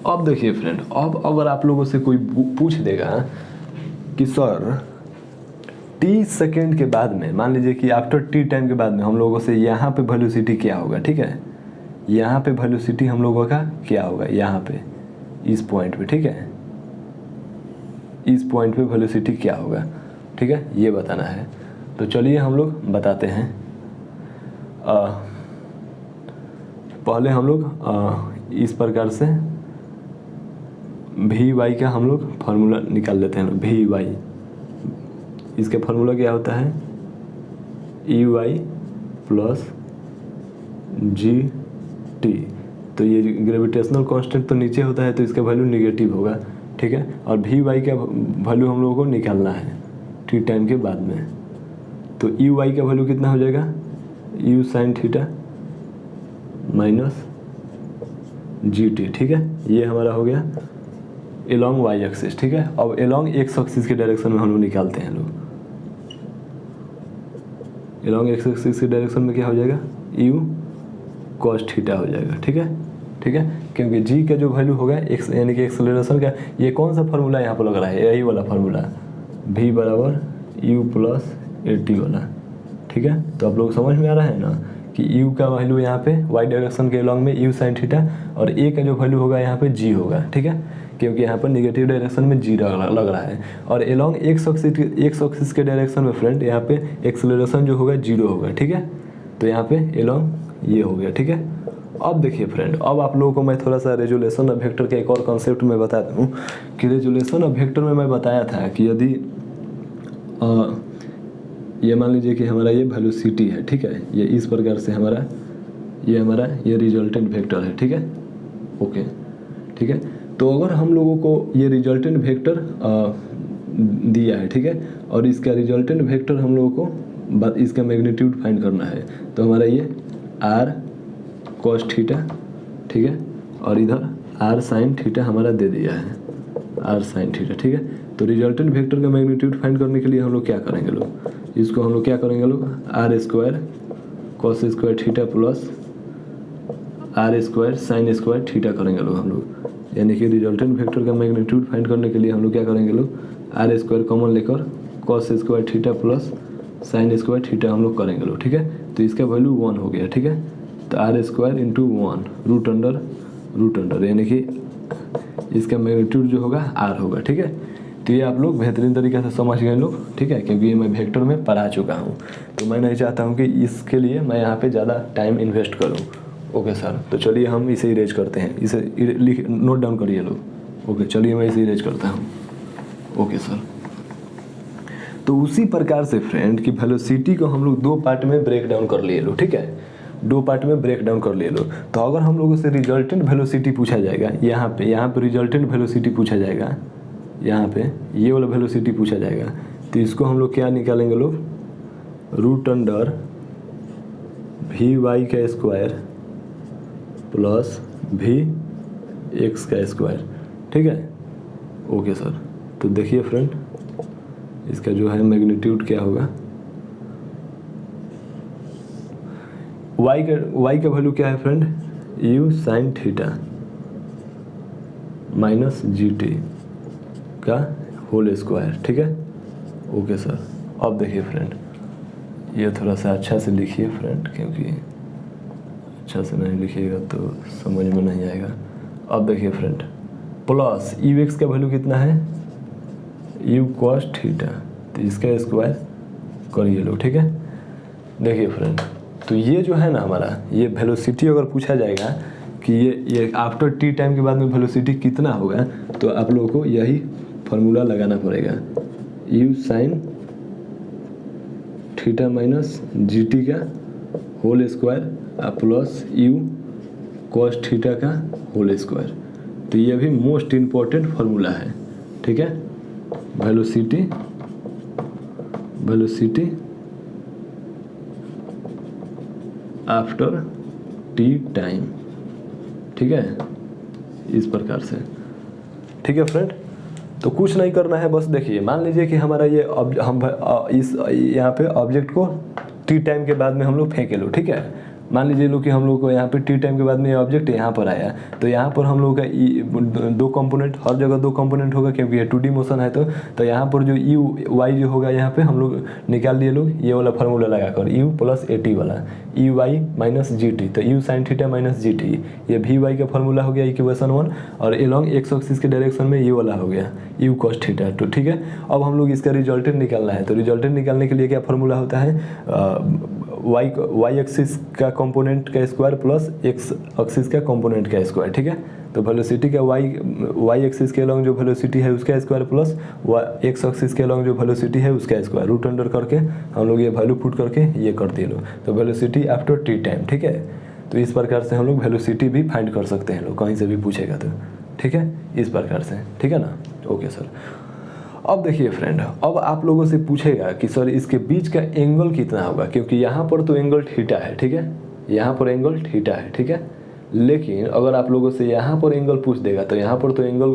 अब देखिए फ्रेंड, अब अगर आप लोगों से कोई पूछ देगा कि सर टी सेकेंड के बाद में, मान लीजिए कि आफ्टर टी टाइम के बाद में हम लोगों से यहाँ पे वेलोसिटी क्या होगा, ठीक है, यहाँ पे वेलोसिटी हम लोगों का क्या होगा, यहाँ पे इस पॉइंट पे, ठीक है, इस पॉइंट पे वेलोसिटी क्या होगा, ठीक है, ये बताना है। तो चलिए हम लोग बताते हैं। पहले हम लोग इस प्रकार से वी वाई का हम लोग फार्मूला निकाल लेते हैं। वी वाई, इसका फार्मूला क्या होता है, e y plus g t. तो ये ग्रेविटेशनल कांस्टेंट तो नीचे होता है तो इसका वैल्यू निगेटिव होगा, ठीक है। और वी वाई का वैल्यू हम लोगों को निकालना है टी टाइम के बाद में। तो यू वाई का वैल्यू कितना हो जाएगा, you sine theta minus g t, ठीक है, ये हमारा हो गया एलोंग वाई एक्सिस, ठीक है। अब एलोंग एक्स एक्सिस के डायरेक्शन में हम लोग निकालते हैं लोग। एलोंग एक्स एक्सिस के डायरेक्शन में क्या हो जाएगा, यू कॉस थीटा हो जाएगा, ठीक है, ठीक है। क्योंकि जी का जो वैल्यू होगा एक्स यानी कि एक्सेलरेशन का, ये कौन सा फार्मूला यहाँ पर लग रहा है, यही वाला फार्मूला, v बराबर यू प्लस ए टी वाला, ठीक है। तो आप लोग समझ में आ रहा है ना कि u का वैल्यू यहाँ पे y डायरेक्शन के अलॉन्ग में u साइन थीटा और a का जो वैल्यू होगा यहाँ पे g होगा, ठीक है, क्योंकि यहाँ पर निगेटिव डायरेक्शन में g लग रहा है। और अलॉन्ग एक्स एक्सिस के डायरेक्शन में फ्रेंड यहाँ पे एक्सेलरेशन जो होगा 0 होगा, ठीक है। तो यहाँ पे अलॉन्ग ये हो गया, ठीक है। अब देखिए फ्रेंड, अब आप लोगों को मैं थोड़ा सा रेजुलेशन ऑफ वेक्टर का एक और कॉन्सेप्ट में बता दूँ कि रेजुलेशन ऑफ वेक्टर में मैं बताया था कि यदि ये मान लीजिए कि हमारा ये वेलोसिटी है, ठीक है, ये इस प्रकार से हमारा ये रिजल्टेंट वेक्टर है, ठीक है, ओके, ठीक है। तो अगर हम लोगों को ये रिजल्टेंट वेक्टर दिया है, ठीक है, और इसका रिजल्टेंट वेक्टर हम लोगों को इसका मैग्नीट्यूड फाइंड करना है, तो हमारा ये आर कॉस थीटा, ठीक है, और इधर आर साइन थीटा हमारा दे दिया है, आर साइन थीटा, ठीक है। तो रिजल्टेंट वेक्टर का मैग्नीट्यूड फाइंड करने के लिए हम लोग क्या करेंगे लोग, इसको हम लोग क्या करेंगे लोग, r square cos square theta plus r square sine square theta करेंगे लोग हम लोग। यानी कि रिजल्टेंट वेक्टर का मैग्नीट्यूड फाइंड करने के लिए हम लोग क्या करेंगे लोग, आर स्क्वायर कॉमन लेकर cos square theta plus sine square theta हम लोग करेंगे लोग, ठीक है। तो इसका वैल्यू 1 हो गया, ठीक है। तो r square into 1 root under यानी कि इसका मैग्नीट्यूड जो होगा आर होगा, ठीक है। तो ये आप लोग बेहतरीन तरीके से समझ गए लोग, ठीक है, क्योंकि ये मैं वेक्टर में पढ़ा चुका हूँ। तो मैं नहीं चाहता हूँ कि इसके लिए मैं यहाँ पे ज़्यादा टाइम इन्वेस्ट करूँ। ओके सर, तो चलिए हम इसे इरेज करते हैं, इसे लिख नोट डाउन करिए लोग। ओके चलिए मैं इसे इरेज करता हूँ। ओके सर, तो उसी प्रकार से फ्रेंड की वेलोसिटी को हम लोग 2 पार्ट में ब्रेक डाउन कर लिए लो, ठीक है, 2 पार्ट में ब्रेक डाउन कर लिए लो। तो अगर हम लोगों से रिजल्टेंट वेलोसिटी पूछा जाएगा, यहाँ पे रिजल्टेंट वेलोसिटी पूछा जाएगा, यहाँ पे ये वाला वेलोसिटी पूछा जाएगा, तो इसको हम लोग क्या निकालेंगे लोग, रूट अंडर वी वाई का स्क्वायर प्लस वी एक्स का स्क्वायर, ठीक है। ओके सर, तो देखिए फ्रेंड इसका जो है मैग्नीट्यूड क्या होगा, y का वैल्यू क्या है friend, u sign theta minus g t का होल स्क्वायर, ठीक है। ओके सर, अब देखिए फ्रेंड ये थोड़ा सा अच्छा से लिखिए फ्रेंड, क्योंकि अच्छा से नहीं लिखिएगा तो समझ में नहीं आएगा। अब देखिए फ्रेंड प्लस यू एक्स का वैल्यू कितना है, यू कॉस थीटा, तो इसका स्क्वायर करिए लोग, ठीक है। देखिए फ्रेंड, तो ये जो है ना हमारा ये वेलोसिटी अगर पूछा जाएगा कि ये आफ्टर टी टाइम के बाद में वेलोसिटी कितना होगा, तो आप लोगों को यही फार्मूला लगाना पड़ेगा, u sine theta minus g t का whole square plus u cos theta का होल स्क्वायर। तो ये भी मोस्ट इम्पॉर्टेंट फार्मूला है, ठीक है। वेलोसिटी आफ्टर टी टाइम, ठीक है, इस प्रकार से, ठीक है फ्रेंड। तो कुछ नहीं करना है, बस देखिए मान लीजिए कि हमारा ये हम इस यहाँ पे ऑब्जेक्ट को टी टाइम के बाद में हम लोग फेंके लो, ठीक है। मान लीजिए लो कि हम लोग को यहाँ पे टी टाइम के बाद में ये ऑब्जेक्ट यहाँ पर आया, तो यहाँ पर हम लोग का 2 कंपोनेंट, हर जगह 2 कंपोनेंट होगा क्योंकि ये 2D मोशन है। तो यहाँ पर जो यू वाई जो होगा यहाँ पे हम लोग निकाल दिए लोग ये वाला फार्मूला लगाकर, यू प्लस ए टी वाला, u y minus g t, तो u sine theta minus g t, ये वी वाई का फार्मूला हो गया इक्वेशन 1, और एलॉन्ग एक्स एक्सिस के डायरेक्शन में ये वाला हो गया यू कॉस थीटा। तो ठीक है, अब हम लोग इसका रिजल्टेंट निकालना है। तो रिजल्टेंट निकालने के लिए क्या फार्मूला होता है, वाई एक्सिस का कंपोनेंट का स्क्वायर प्लस एक्स एक्सिस का कंपोनेंट का स्क्वायर, ठीक है। तो वेलोसिटी का वाई एक्सिस के अलॉन्ग जो वेलोसिटी है उसका स्क्वायर प्लस एक्स एक्सिस के अलॉन्ग जो वेलोसिटी है उसका स्क्वायर, रूट अंडर करके हम लोग ये वैल्यू पुट करके ये कर दिए लोग। तो वेलोसिटी आफ्टर टी टाइम, ठीक है। तो इस प्रकार से हम लोग वेलोसिटी भी फाइंड कर सकते हैं लोग, कहीं से भी पूछेगा तो, ठीक है, इस प्रकार से, ठीक है ना। ओके सर, अब देखिए फ्रेंड, अब आप लोगों से पूछेगा कि सर इसके बीच का एंगल कितना होगा, क्योंकि यहाँ पर तो एंगल थीटा है, ठीक है, यहाँ पर एंगल थीटा है, ठीक है। लेकिन अगर आप लोगों से यहाँ पर एंगल पूछ देगा तो यहाँ पर तो एंगल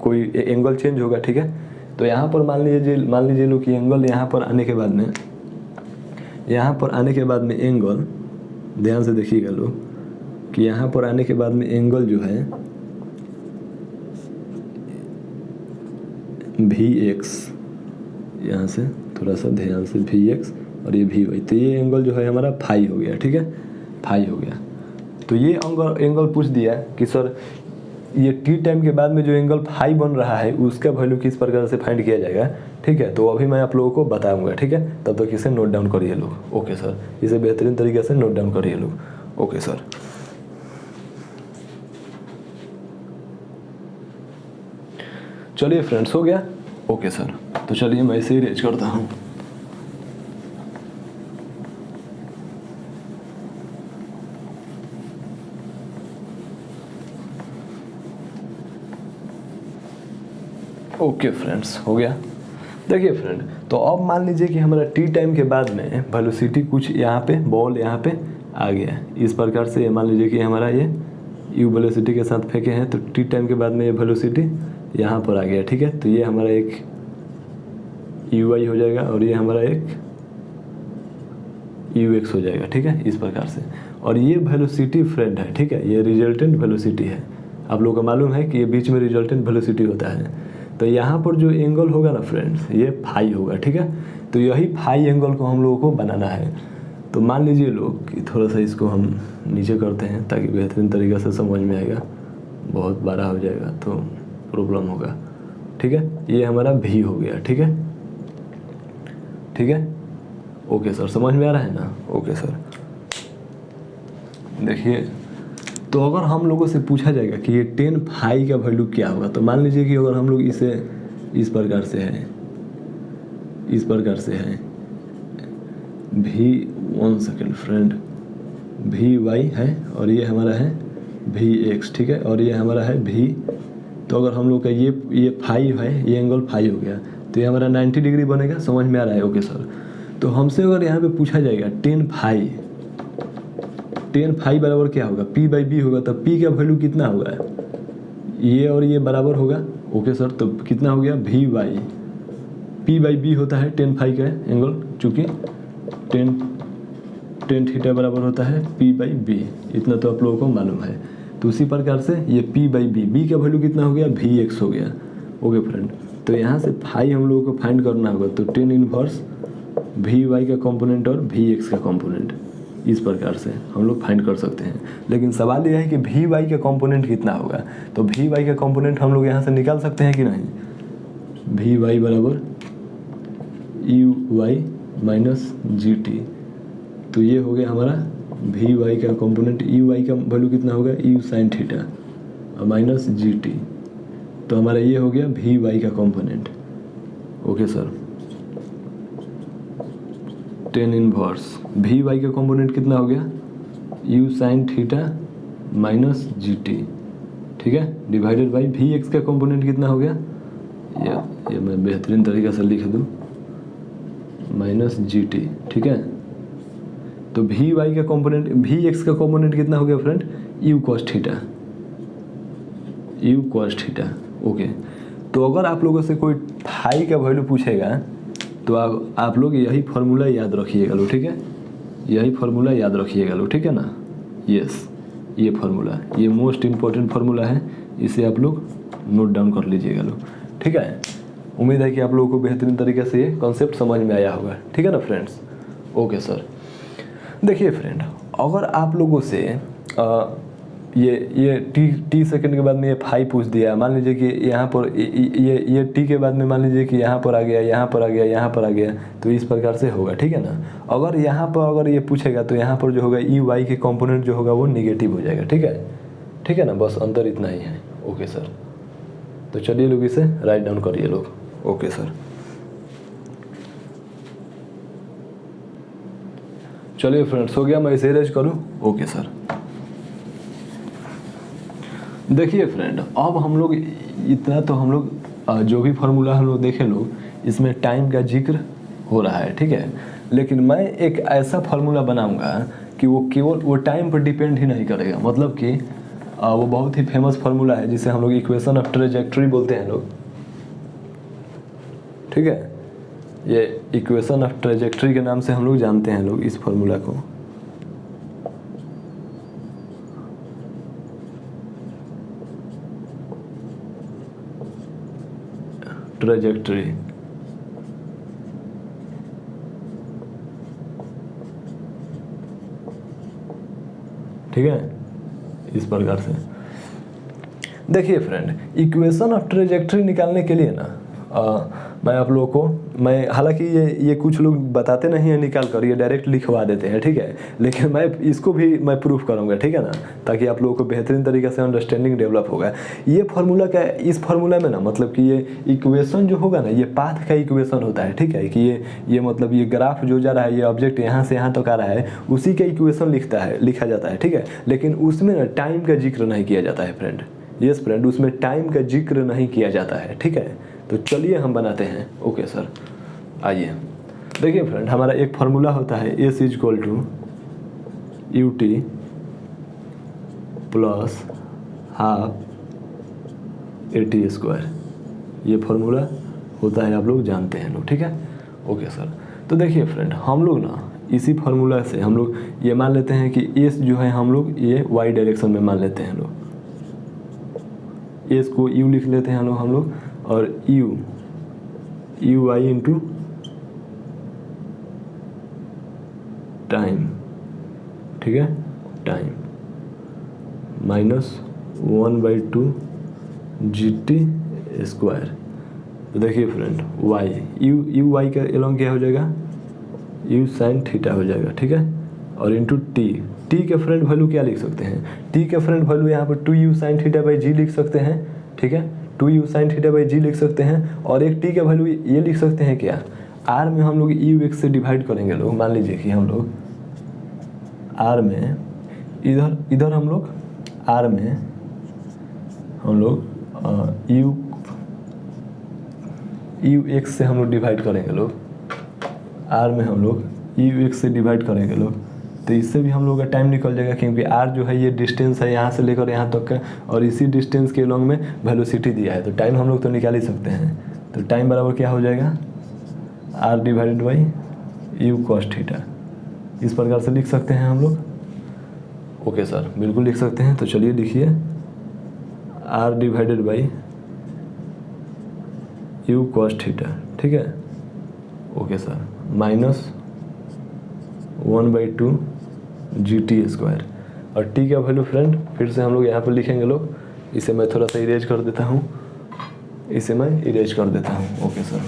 कोई एंगल चेंज होगा, ठीक है। तो यहाँ पर मान लीजिए लोग कि एंगल यहाँ पर आने के बाद में एंगल, ध्यान से देखिएगा लोग कि यहाँ पर आने के बाद में एंगल जो है वी एक्स, यहाँ से थोड़ा सा ध्यान से वी एक्स और ये वी वाई, तो ये एंगल जो है हमारा फाई हो गया, ठीक है, फाई हो गया। तो ये एंगल पूछ दिया कि सर ये टी टाइम के बाद में जो एंगल फाई बन रहा है उसका वैल्यू किस प्रकार से फाइंड किया जाएगा, ठीक है। तो अभी मैं आप लोगों को बताऊंगा, ठीक है। तब तक इसे नोट डाउन करिए लोग। ओके सर, इसे बेहतरीन तरीके से नोट डाउन करिए लोग। ओके सर, चलिए फ्रेंड्स, हो गया। ओके सर, तो चलिए मैं इसे इरेज करता हूँ। ओके फ्रेंड्स, हो गया। देखिए फ्रेंड, तो अब मान लीजिए कि हमारा टी टाइम के बाद में वेलोसिटी कुछ यहाँ पे बॉल यहाँ पे आ गया, इस प्रकार से मान लीजिए कि हमारा ये यू वेलोसिटी के साथ फेंके हैं, तो टी टाइम के बाद में ये वेलोसिटी यहाँ पर आ गया, ठीक है। तो ये हमारा एक UI हो जाएगा और ये हमारा एक UX हो जाएगा, ठीक है, इस प्रकार से। और ये वेलोसिटी फ्रेंड है, ठीक है, ये रिजल्टेंट वेलोसिटी है। आप लोगों को मालूम है कि ये बीच में रिजल्टेंट वेलोसिटी होता है। तो यहाँ पर जो एंगल होगा ना फ्रेंड्स, ये फाई होगा, ठीक है। तो यही फाई एंगल को हम लोगों को बनाना है। तो मान लीजिए लोग कि थोड़ा सा इसको हम नीचे करते हैं ताकि बेहतरीन तरीक़े से समझ में आएगा, बहुत बड़ा हो जाएगा तो प्रॉब्लम होगा, ठीक है। ये हमारा भी हो गया, ठीक है, ठीक है। ओके सर, समझ में आ रहा है ना? Okay sir. देखिए, तो अगर हम लोगों से पूछा जाएगा कि ये 10 फाई का वैल्यू क्या होगा, तो मान लीजिए कि अगर हम लोग इसे इस प्रकार से है, इस प्रकार से है, भी 1 सेकेंड फ्रेंड, VY है और ये हमारा है VX, ठीक है, और ये हमारा है V। तो अगर हम लोग का ये फाई है, ये एंगल फाई हो गया, तो ये हमारा 90 डिग्री बनेगा। समझ में आ रहा है? Okay sir. तो हमसे अगर यहाँ पे पूछा जाएगा 10 फाई बराबर क्या होगा, P/B होगा, तो P का वैल्यू कितना होगा, ये और ये बराबर होगा। ओके सर, तो कितना हो गया VY, P/B होता है 10 फाई का एंगल, चूँकि 10 थीटा बराबर होता है P/B, इतना तो आप लोगों को मालूम है। तो उसी प्रकार से ये P/B, B का वैल्यू कितना हो गया, VX हो गया। ओके फ्रेंड, तो यहाँ से फाई हम लोगों को फाइंड करना होगा, तो 10 इनवर्स VY का कंपोनेंट और VX का कंपोनेंट, इस प्रकार से हम लोग फाइंड कर सकते हैं। लेकिन सवाल यह है कि VY का कंपोनेंट कितना होगा। तो VY का कंपोनेंट हम लोग यहाँ से निकाल सकते हैं कि नहीं। VY बराबर UY माइनस GT, तो ये हो गया हमारा VY का कंपोनेंट। UY का वैल्यू कितना होगा, U sin थीटा और माइनस GT, तो हमारा ये हो गया VY का component. Okay sir, 10 inverse VY का कंपोनेंट कितना हो गया, U sin theta minus GT, ठीक है, डिवाइडेड बाई VX का कंपोनेंट कितना हो गया, ये मैं बेहतरीन तरीके से लिख दूँ, माइनस GT, ठीक है। तो VY का कंपोनेंट, VX का कंपोनेंट कितना हो गया friend, U cos theta, U cos theta. Okay, तो अगर आप लोगों से कोई फाई का वैल्यू पूछेगा तो आप लोग यही फार्मूला याद रखिएगा लो, ठीक है, यही फार्मूला याद रखिएगा लो, ठीक है ना। यस, ये फार्मूला, ये मोस्ट इम्पोर्टेंट फार्मूला है, इसे आप लोग नोट डाउन कर लीजिएगा लो, ठीक है। उम्मीद है कि आप लोगों को बेहतरीन तरीके से ये कॉन्सेप्ट समझ में आया होगा, ठीक है ना फ्रेंड्स। ओके सर, देखिए फ्रेंड, अगर आप लोगों से ये टी सेकंड के बाद में ये फाई पूछ दिया, मान लीजिए कि यहाँ पर ये टी के बाद में मान लीजिए कि यहाँ पर आ गया, यहाँ पर आ गया, यहाँ पर आ गया, तो इस प्रकार से होगा, ठीक है ना। अगर यहाँ पर अगर ये पूछेगा तो यहाँ पर जो होगा EY के कंपोनेंट जो होगा वो निगेटिव हो जाएगा, ठीक है, ठीक है ना, बस अंतर इतना ही है। ओके सर, तो चलिए लोग इसे राइट डाउन करिए लोग। ओके सर, चलिए फ्रेंड्स, हो गया, मैं इसे रेज करूँ। ओके सर, देखिए फ्रेंड, अब हम लोग इतना तो हम लोग जो भी फार्मूला हम लोग देखे लोग, इसमें टाइम का जिक्र हो रहा है, ठीक है। लेकिन मैं एक ऐसा फार्मूला बनाऊंगा कि वो केवल वो टाइम पर डिपेंड ही नहीं करेगा, मतलब कि वो बहुत ही फेमस फार्मूला है जिसे हम लोग इक्वेशन ऑफ ट्रेजेक्टरी बोलते हैं लोग, ठीक है। ये इक्वेशन ऑफ ट्रेजेक्टरी के नाम से हम लोग जानते हैं लोग इस फार्मूला को। ट्रेजेक्टरी, ठीक है, इस प्रकार से। देखिए फ्रेंड, इक्वेशन ऑफ ट्रेजेक्टरी निकालने के लिए ना मैं आप लोगों को, मैं हालांकि ये कुछ लोग बताते नहीं हैं निकाल कर, ये डायरेक्ट लिखवा देते हैं, ठीक है, लेकिन मैं इसको भी मैं प्रूफ करूंगा, ठीक है ना, ताकि आप लोगों को बेहतरीन तरीके से अंडरस्टैंडिंग डेवलप होगा। ये फार्मूला का, इस फार्मूला में ना मतलब कि ये इक्वेशन जो होगा ना, ये पाथ का इक्वेशन होता है, ठीक है, कि ये मतलब ये ग्राफ जो जा रहा है, ये ऑब्जेक्ट यहाँ से यहाँ तक आ रहा है, उसी का इक्वेशन लिखा जाता है, ठीक है। लेकिन उसमें ना टाइम का जिक्र नहीं किया जाता है फ्रेंड। यस फ्रेंड, उसमें टाइम का जिक्र नहीं किया जाता है, ठीक है। तो चलिए हम बनाते हैं। ओके सर, आइए देखिए फ्रेंड, हमारा एक फार्मूला होता है S equal to UT plus half AT square, ये फार्मूला होता है, आप लोग जानते हैं लोग, ठीक है। ओके सर, तो देखिए फ्रेंड, हम लोग ना इसी फार्मूला से हम लोग ये मान लेते हैं कि एस जो है हम लोग ये वाई डायरेक्शन में मान लेते हैं लोग, एस को यू लिख लेते हैं हम लोग और यू वाई इंटू टाइम, ठीक है, टाइम माइनस 1/2 GT स्क्वायर। तो देखिए फ्रेंड, वाई यू वाई का एलोंग क्या हो जाएगा, यू साइन थीटा हो जाएगा, ठीक है, और इंटू टी के फ्रेंड वैल्यू क्या लिख सकते हैं, टी के फ्रेंड वैल्यू यहाँ पर 2u साइन थीटा बाई जी लिख सकते हैं, ठीक है, 2u साइन थीटा बाई जी लिख सकते हैं। और एक टी का वैल्यू ये लिख सकते हैं क्या, आर में हम लोग यू एक्स से डिवाइड करेंगे लोग। मान लीजिए कि हम लोग आर में इधर हम लोग आर में हम लोग यू एक्स से हम लोग डिवाइड करेंगे लोग, आर में हम लोग यू एक्स से डिवाइड करेंगे लोग, तो इससे भी हम लोग का टाइम निकल जाएगा, क्योंकि आर जो है ये डिस्टेंस है यहाँ से लेकर यहाँ तक का, और इसी डिस्टेंस के लॉन्ग में वेलोसिटी दिया है, तो टाइम हम लोग तो निकाल ही सकते हैं। तो टाइम बराबर क्या हो जाएगा, r divided by u cos theta, इस प्रकार से लिख सकते हैं हम लोग। ओके सर, बिल्कुल लिख सकते हैं। तो चलिए लिखिए, r divided by u cos theta, ठीक है। Okay sir, minus 1/2 GT square, और टी का वैल्यू फ्रेंड फिर से हम लोग यहाँ पर लिखेंगे लोग। इसे मैं थोड़ा सा इरेज कर देता हूँ, इसे मैं इरेज कर देता हूँ। ओके सर,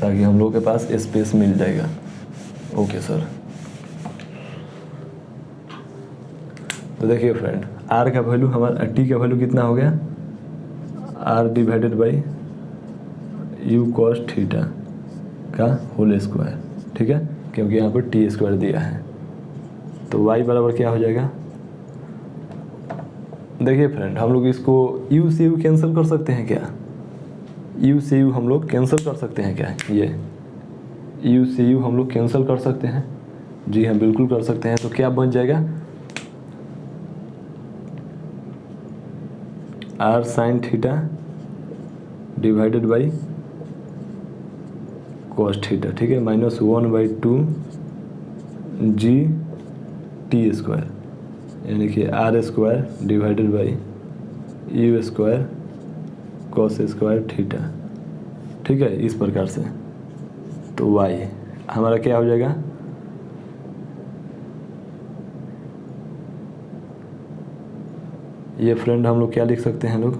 ताकि हम लोग के पास स्पेस मिल जाएगा। ओके सर, तो देखिए फ्रेंड, आर का वैल्यू हमारा, टी का वैल्यू कितना हो गया, r divided by u cos theta का होल स्क्वायर, ठीक है, क्योंकि यहाँ पर टी स्क्वायर दिया है। तो y बराबर क्या हो जाएगा, देखिए फ्रेंड, हम लोग इसको u से u कैंसिल कर सकते हैं क्या, u से u हम लोग कैंसिल कर सकते हैं क्या, ये u से u हम लोग कैंसिल कर सकते हैं, जी हाँ बिल्कुल कर सकते हैं। तो क्या बन जाएगा, r sine theta divided by cos theta, ठीक है, माइनस 1/2 GT स्क्वायर, यानी कि r square divided by u square cos square theta, ठीक है, इस प्रकार से। तो y हमारा क्या हो जाएगा, ये फ्रेंड हम लोग क्या लिख सकते हैं लोग,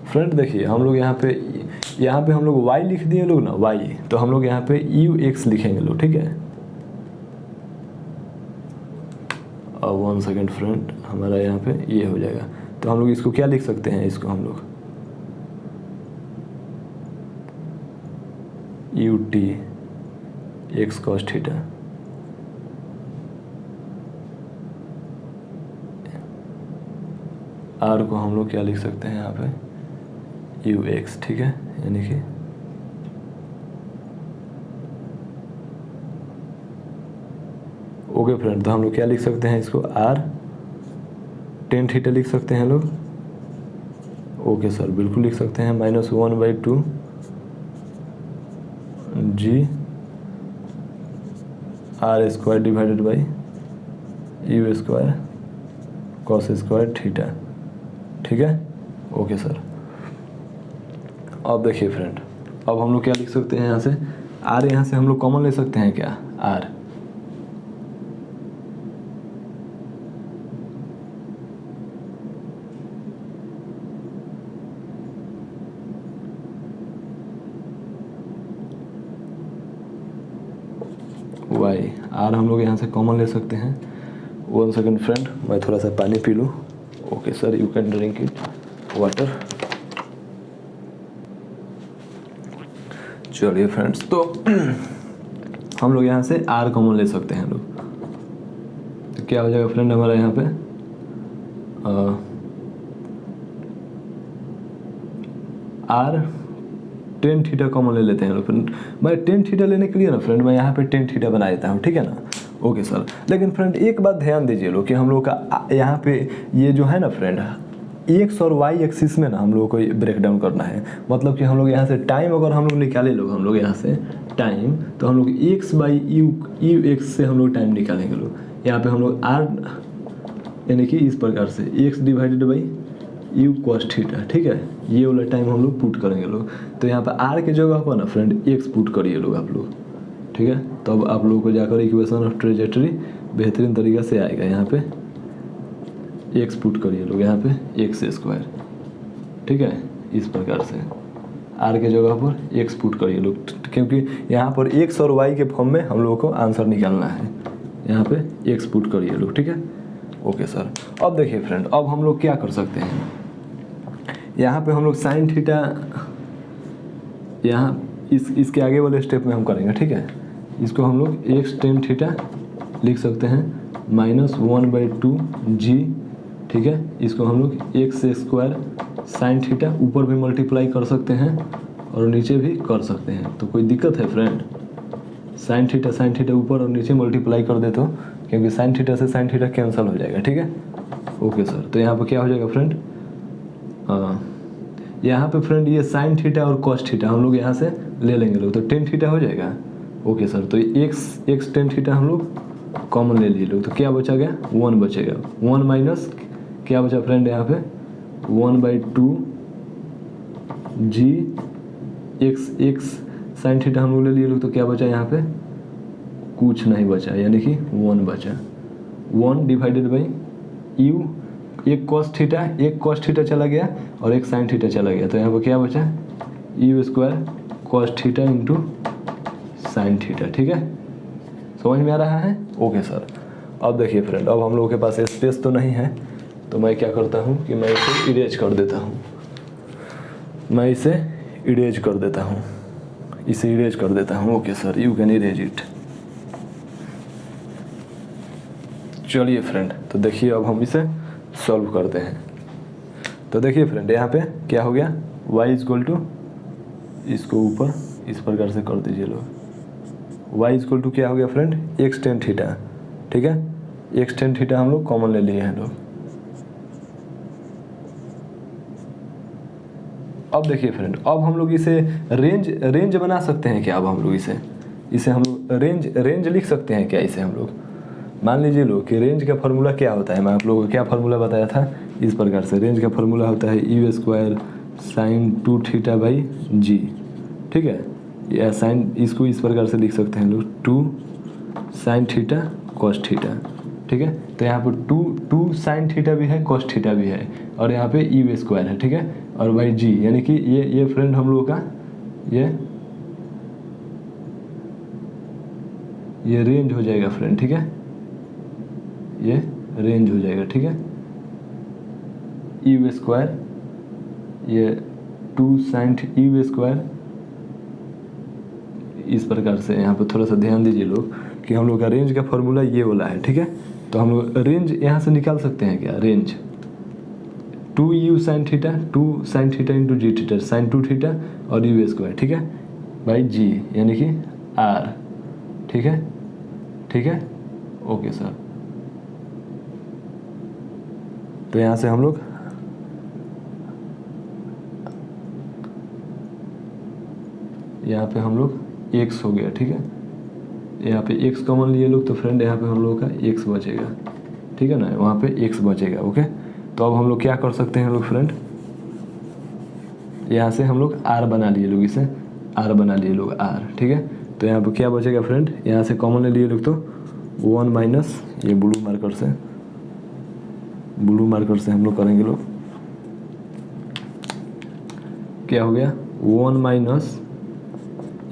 फ्रेंड देखिए, हम लोग यहाँ पे हम लोग y लिख दिए लोग ना, y, तो हम लोग यहाँ पे यू एक्स लिखेंगे लोग, ठीक है। और 1 सेकेंड फ्रेंड, हमारा यहाँ पे ये हो जाएगा। तो हम लोग इसको क्या लिख सकते हैं, इसको हम लोग u t x cos theta, r को हम लोग क्या लिख सकते हैं यहाँ पे यू एक्स, ठीक है, यानी कि ओके फ्रेंड। तो हम लोग क्या लिख सकते हैं, इसको आर टेन थीटा लिख सकते हैं लोग। ओके सर, बिल्कुल लिख सकते हैं, minus 1/2 g r square divided by u square cos square theta, ठीक है। ओके सर, अब देखिए फ्रेंड, अब हम लोग क्या लिख सकते हैं, यहाँ से आर, यहाँ से हम लोग कॉमन ले सकते हैं क्या, आर, वाई, आर हम लोग यहाँ से कॉमन ले सकते हैं। 1 सेकेंड फ्रेंड, मैं थोड़ा सा पानी पी लूँ। Okay sir, you can drink it water. चलिए फ्रेंड्स, तो हम लोग यहाँ से आर कॉमन ले सकते हैं लोग, तो क्या हो जाएगा फ्रेंड हमारा यहाँ पे आर टेन थीटा कॉमन ले लेते हैं लोग। फ्रेंड मैं टेन थीटा लेने के लिए ना फ्रेंड मैं यहाँ पे टेन थीटा बना देता हूँ, ठीक है ना। ओके सर, लेकिन फ्रेंड एक बात ध्यान दीजिए लोग कि हम लोग का यहाँ पे ये जो है ना फ्रेंड एक्स और वाई एक्सिस में ना हम लोगों को ब्रेक डाउन करना है। मतलब कि हम लोग यहाँ से टाइम अगर हम लोग निकाले लोग, हम लोग यहाँ से टाइम, तो हम लोग एक्स बाई यू एक्स से हम लोग टाइम निकालेंगे लोग। यहाँ पे हम लोग आर यानी कि इस प्रकार से x divided by u cos theta, ठीक है, ये वाला टाइम हम लोग पुट करेंगे लोग। तो यहाँ पर आर के जगह पर ना फ्रेंड एक्स पुट करिए लोग आप लोग, ठीक है। तब आप लोगों को जाकर इक्वेशन ऑफ ट्रेजेक्टरी बेहतरीन तरीके से आएगा। यहाँ पे एक्स पुट करिए लोग, यहाँ पे एक्स स्क्वायर, ठीक है, इस प्रकार से आर के जगह पर एक्स पुट करिए लोग, क्योंकि यहाँ पर एक्स और वाई के फॉर्म में हम लोगों को आंसर निकालना है। यहाँ पे एक्स पुट करिए लोग, ठीक है। ओके सर, अब देखिए फ्रेंड, अब हम लोग क्या कर सकते हैं, यहाँ पे हम लोग साइन थीटा यहाँ इसके आगे वाले स्टेप में हम करेंगे, ठीक है। इसको हम लोग एक्स टेन थीटा लिख सकते हैं -1/2 जी, ठीक है। इसको हम लोग एक्स स्क्वायर साइन थीटा ऊपर भी मल्टीप्लाई कर सकते हैं और नीचे भी कर सकते हैं। तो कोई दिक्कत है फ्रेंड? साइन थीटा ऊपर और नीचे मल्टीप्लाई कर दे तो, क्योंकि साइन थीटा से साइन थीटा कैंसिल हो जाएगा, ठीक है। ओके सर, तो यहाँ पर क्या हो जाएगा फ्रेंड, यहाँ पे फ्रेंड ये साइन थीटा और कॉस थीटा हम लोग यहाँ से ले लेंगे लोग, तो टेन थीटा हो जाएगा। ओके सर, तो एक्स टेन थीटा हम लोग कॉमन ले लिए लोग, तो क्या बचा गया, 1 बचेगा। 1 माइनस क्या बचा फ्रेंड यहाँ पे 1/2 जी एक्स साइन थीटा हम लोग ले लिए लोग, तो क्या बचा यहाँ पे, कुछ नहीं बचा, यानी कि 1 बचा। 1 डिवाइडेड बाई यू, एक कॉस थीटा चला गया और एक साइन थीटा चला गया, तो यहाँ पर क्या बचा, you square cos theta into sine theta, ठीक है। समझ में आ रहा है? ओके सर, अब देखिए फ्रेंड, अब हम लोगों के पास स्पेस तो नहीं है, तो मैं क्या करता हूँ कि मैं इसे इरेज कर देता हूँ, इसे इरेज कर देता हूँ। Okay sir, you can erase it. चलिए फ्रेंड, तो देखिए अब हम इसे सॉल्व करते हैं। तो देखिए फ्रेंड, यहाँ पे क्या हो गया, y इक्वल टू, इसको ऊपर इस प्रकार से कर दीजिए लोग, y इक्वल टू क्या हो गया फ्रेंड, एक्स टेन थीटा, ठीक है। एक्स टेन थीटा हम लोग कॉमन ले लिए हैं लोग। अब देखिए फ्रेंड, अब हम लोग इसे रेंज बना सकते हैं क्या? अब हम लोग इसे हम लोग रेंज लिख सकते हैं क्या इसे हम लोग? मान लीजिए लोग कि रेंज का फार्मूला क्या होता है, मैं आप लोगों को क्या फार्मूला बताया था, इस प्रकार से रेंज का फार्मूला होता है u square sine 2 theta by g, ठीक है। या साइन, इसको इस प्रकार से लिख सकते हैं लोग 2 साइन थीटा कॉस थीटा, ठीक है। तो यहाँ पर 2 साइन थीटा भी है, कॉस थीटा भी है, और यहाँ पे यू स्क्वायर है, ठीक है, और बाई जी, यानी कि ये फ्रेंड हम लोगों का ये रेंज हो जाएगा फ्रेंड, ठीक है, ये रेंज हो जाएगा, ठीक है। यू स्क्वायर, ये 2 साइन यू स्क्वायर, इस प्रकार से। यहाँ पर थोड़ा सा ध्यान दीजिए लोग कि हम लोग का रेंज का फॉर्मूला ये वाला है, ठीक है। तो हम लोग रेंज यहाँ से निकाल सकते हैं क्या, range 2u sine theta, 2 sine theta into g theta, sine 2 theta और यू स्क्वायर, ठीक है, बाई जी, यानी कि r, ठीक है। ओके सर, तो यहाँ से हम लोग यहाँ पे हम लोग x हो गया, ठीक है। यहाँ पे x कॉमन लिए लोग, तो फ्रेंड यहाँ पे हम लोग का x बचेगा, ठीक है ना, वहाँ पे x बचेगा। ओके, तो अब हम लोग क्या कर सकते हैं लोग फ्रेंड, यहाँ से हम लोग r बना लिए लोग, इसे r बना लिए लोग, r, ठीक है। तो यहाँ पे क्या बचेगा फ्रेंड, यहाँ से कॉमन ले लिए लोग, तो 1 माइनस, ये ब्लू मार्कर से हम लोग करेंगे लोग, क्या हो गया 1 माइनस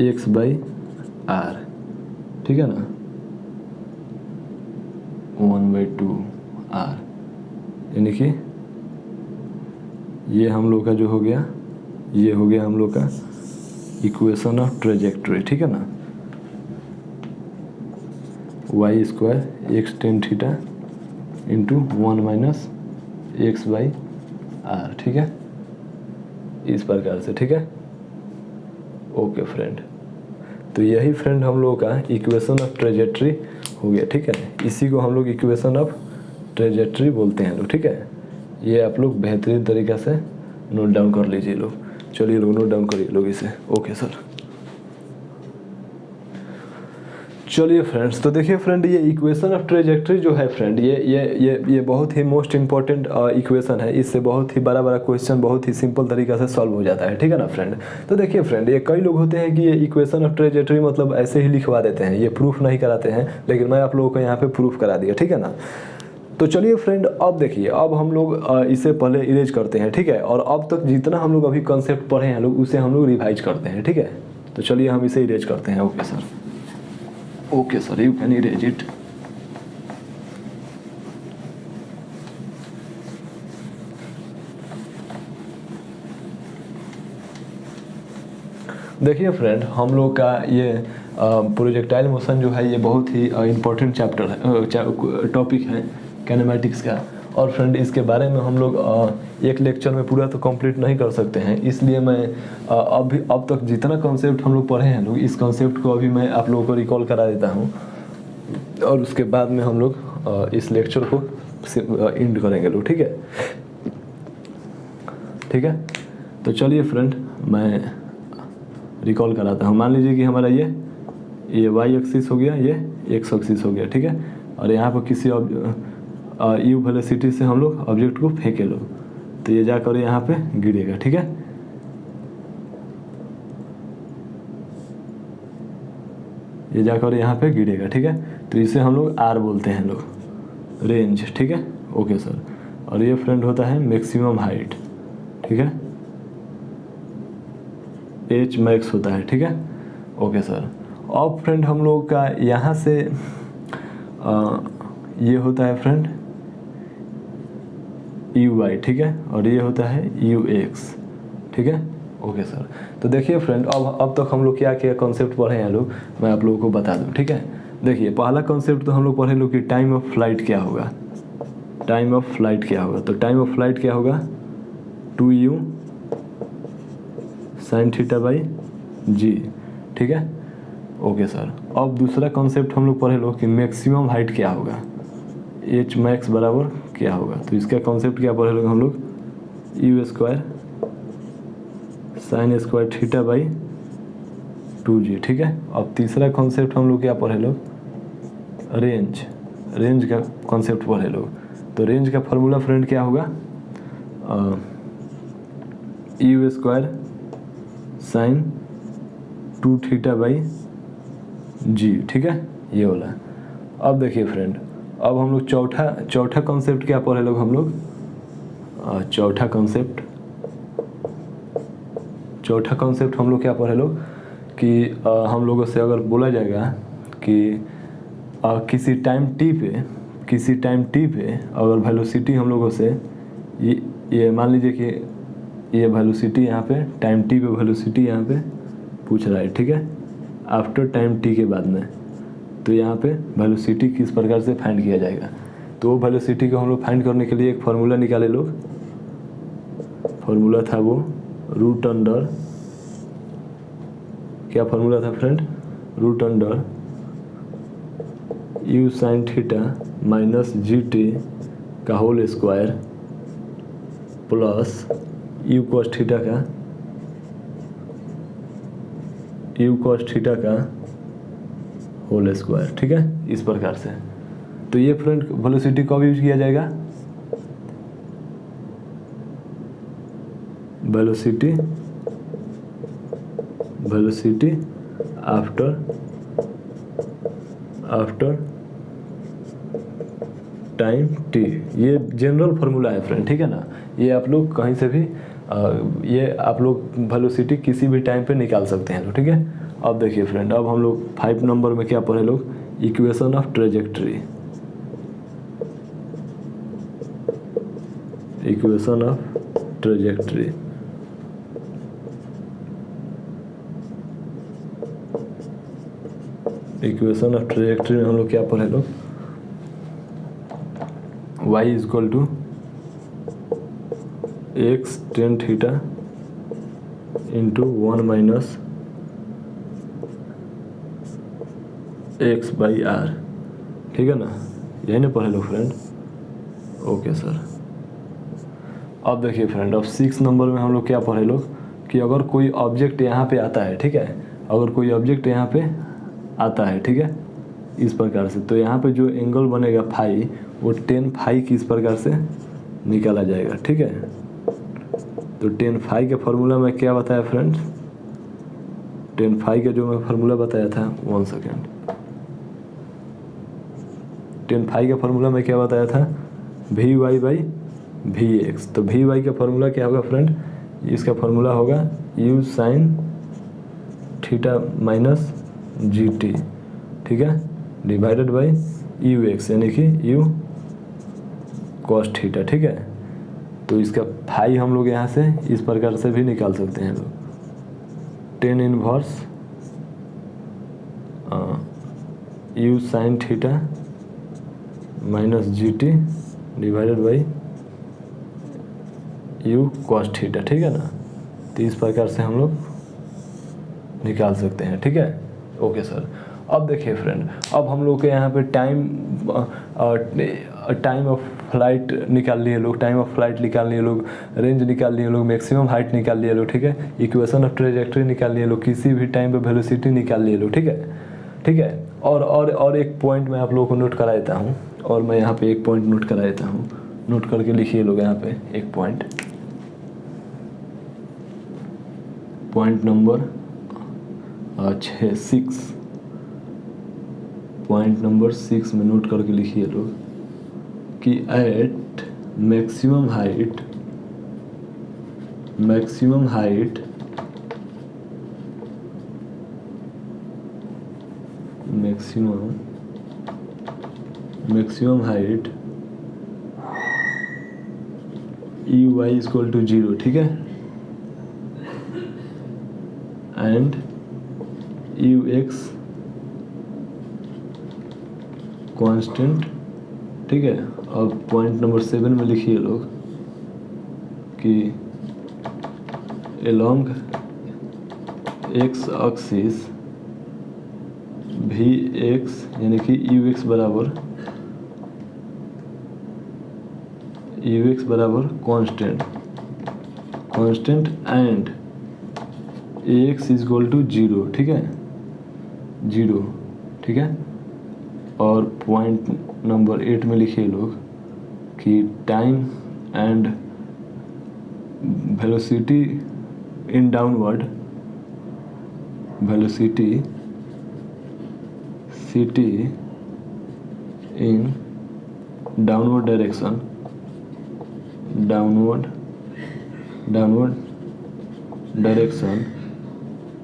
एक्स बाई आर, ठीक है ना, 1/2 आर, यानी कि ये हम लोग का जो हो गया, ये हो गया हम लोग का इक्वेशन ऑफ ट्रेजेक्टरी, ठीक है ना। Y square x tan theta into 1 minus x by r, ठीक है, इस प्रकार से, ठीक है। ओके फ्रेंड, तो यही फ्रेंड हम लोगों का इक्वेशन ऑफ ट्रेजेक्ट्री हो गया, ठीक है। इसी को हम लोग इक्वेशन ऑफ ट्रेजेक्ट्री बोलते हैं लोग, ठीक है। ये आप लोग बेहतरीन तरीक़े से नोट डाउन कर लीजिए लोग। चलिए लोग नोट डाउन करिए लोग इसे। ओके सर, चलिए फ्रेंड्स, तो देखिए फ्रेंड, ये इक्वेशन ऑफ ट्रेजेक्ट्री जो है फ्रेंड, ये बहुत ही मोस्ट इंपॉर्टेंट इक्वेशन है। इससे बहुत ही बड़ा क्वेश्चन बहुत ही सिंपल तरीक़ा से सॉल्व हो जाता है, ठीक है ना फ्रेंड। तो देखिए फ्रेंड, ये कई लोग होते हैं कि ये इक्वेशन ऑफ ट्रेजेक्ट्री मतलब ऐसे ही लिखवा देते हैं, ये प्रूफ नहीं कराते हैं, लेकिन मैं आप लोगों को यहाँ पे प्रूफ करा दिया, ठीक है ना। तो चलिए फ्रेंड, अब देखिए, अब हम लोग इसे पहले इरेज करते हैं, ठीक है। और अब तक जितना हम लोग अभी कंसेप्ट पढ़े हैं लोग, उसे हम लोग रिवाइज करते हैं, ठीक है। तो चलिए हम इसे इरेज करते हैं। Okay sir, okay sir, you can erase it. देखिए फ्रेंड, हम लोग का ये प्रोजेक्टाइल मोशन जो है, ये बहुत ही इम्पोर्टेंट चैप्टर है, टॉपिक है कैनेमैटिक्स का। और फ्रेंड, इसके बारे में हम लोग एक लेक्चर में पूरा तो कंप्लीट नहीं कर सकते हैं, इसलिए मैं अब तक जितना कॉन्सेप्ट हम लोग पढ़े हैं लोग, इस कॉन्सेप्ट को अभी मैं आप लोगों को रिकॉल करा देता हूँ, और उसके बाद में हम लोग इस लेक्चर को एंड करेंगे लोग, ठीक है। ठीक है, तो चलिए फ्रेंड, मैं रिकॉल कराता हूँ। मान लीजिए कि हमारा ये वाई एक्सिस हो गया, ये एक्स एक्सिस हो गया, ठीक है। और यहाँ पर किसी यू वेलोसिटी से हम लोग ऑब्जेक्ट को फेंके लोग, तो ये जाकर यहाँ पे गिरेगा, ठीक है। ये जाकर यहाँ पे गिरेगा, ठीक है। तो इसे हम लोग आर बोलते हैं लोग, रेंज, ठीक है। ओके सर, और ये फ्रेंड होता है मैक्सिमम हाइट, ठीक है। एच मैक्स होता है, ठीक है। ओके सर, अब फ्रेंड हम लोग का यहाँ से ये होता है फ्रेंड यू वाई, ठीक है। और ये होता है यू एक्स, ठीक है। ओके सर, तो देखिए फ्रेंड, अब तक हम लोग क्या क्या कॉन्सेप्ट पढ़े हैं लोग, मैं आप लोगों को बता दूं, ठीक है। देखिए, पहला कॉन्सेप्ट तो हम लोग पढ़े लोग कि टाइम ऑफ फ्लाइट क्या होगा। टाइम ऑफ फ्लाइट क्या होगा, तो टाइम ऑफ फ्लाइट क्या होगा, 2u sine theta by g, ठीक है। ओके सर, अब दूसरा कॉन्सेप्ट हम लोग पढ़े लोग कि मैक्सिमम हाइट क्या होगा, एच मैक्स बराबर क्या होगा। तो इसका कॉन्सेप्ट क्या पढ़े लोग हम लोग, u square sine square theta by 2g, ठीक है। अब तीसरा कॉन्सेप्ट हम लोग क्या पढ़े लोग, रेंज का कॉन्सेप्ट पढ़े लोग। तो रेंज का फॉर्मूला फ्रेंड क्या होगा, u square sine 2 theta by g, ठीक है, ये वाला। अब देखिए फ्रेंड, अब हम लोग चौथा कॉन्सेप्ट क्या पढ़े लोग हम लोग, चौथा कॉन्सेप्ट हम लोग क्या पढ़े लोग कि हम लोगों से अगर बोला जाएगा कि किसी टाइम टी पे अगर वेलोसिटी हम लोगों से ये मान लीजिए कि ये वेलोसिटी यहाँ पे टाइम टी पे वेलोसिटी यहाँ पे पूछ रहा है, ठीक है, आफ्टर टाइम टी के बाद में। तो यहाँ पे वेलोसिटी किस प्रकार से फाइंड किया जाएगा, तो वो वेलोसिटी को हम लोग फाइंड करने के लिए एक फार्मूला निकाले लोग। फार्मूला था वो रूट अंडर, क्या फार्मूला था friend, root under u sine theta minus g t का whole square plus u cos theta का होल स्क्वायर, ठीक है, इस प्रकार से। तो ये फ्रेंड वेलोसिटी कब यूज किया जाएगा, वेलोसिटी आफ्टर टाइम टी। ये जनरल फार्मूला है फ्रेंड, ठीक है ना। ये आप लोग कहीं से भी ये आप लोग वेलोसिटी किसी भी टाइम पे निकाल सकते हैं, ठीक है। अब देखिए फ्रेंड, अब हम लोग 5 नंबर में क्या पढ़े लोग, equation of trajectory. Equation of trajectory, equation of trajectory में हम लोग क्या पढ़े लोग, y equal to x tan theta into 1 minus x by r, ठीक है ना, यही ना पढ़े लोग फ्रेंड। Okay sir. अब देखिए फ्रेंड, अब 6 नंबर में हम लोग क्या पढ़े लोग कि अगर कोई ऑब्जेक्ट यहाँ पे आता है, ठीक है, अगर कोई ऑब्जेक्ट यहाँ पे आता है, ठीक है, इस प्रकार से, तो यहाँ पे जो एंगल बनेगा फाई, वो 10 फाई की इस प्रकार से निकाला जाएगा, ठीक है। तो 10 फाई के फार्मूला में क्या बताया फ्रेंड्स, 10 फाई का जो मैं फार्मूला बताया था, 1 सेकेंड, 10 फाई का फार्मूला में क्या बताया था, v y by v x. तो वी वाई का फार्मूला क्या होगा फ्रेंड, इसका फार्मूला होगा u sine theta minus g t, ठीक है, डिवाइडेड बाई यू एक्स, यानी कि यू कॉस थीटा, ठीक है। तो इसका फाई हम लोग यहाँ से इस प्रकार से भी निकाल सकते हैं लोग, 10 inverse you sine theta minus g T divided by u cos theta, ठीक है ना। तो इस प्रकार से हम लोग निकाल सकते हैं, ठीक है। Okay sir. अब देखिए फ्रेंड, अब हम लोग के यहाँ पे टाइम ऑफ फ्लाइट निकाल लिए लोग, टाइम ऑफ फ्लाइट निकाल लिए लोग, रेंज निकाल लिए लोग, मैक्सिमम हाइट निकाल लिए लोग, ठीक है, इक्वेशन ऑफ ट्रेजेक्ट्री निकाल लिए लोग, किसी भी टाइम पे वेलोसिटी निकाल लिए लोग, ठीक है, ठीक है। और एक पॉइंट मैं आप लोगों को नोट करा देता हूँ, और मैं यहाँ पे एक पॉइंट नोट करा देता हूँ, नोट करके लिखिए लोग यहाँ पे एक पॉइंट नंबर 6, पॉइंट नंबर 6 में नोट करके लिखिए लोग कि at maximum height u y is equal to 0, ठीक है, एंड यू एक्स कांस्टेंट, ठीक है। अब पॉइंट नंबर 7 में लिखिए लोग कि along x axis v x, यानी कि यू एक्स बराबर constant and a x is equal to 0, ठीक है, 0, ठीक है। और पॉइंट नंबर 8 में लिखिए लोग कि time and velocity in downward direction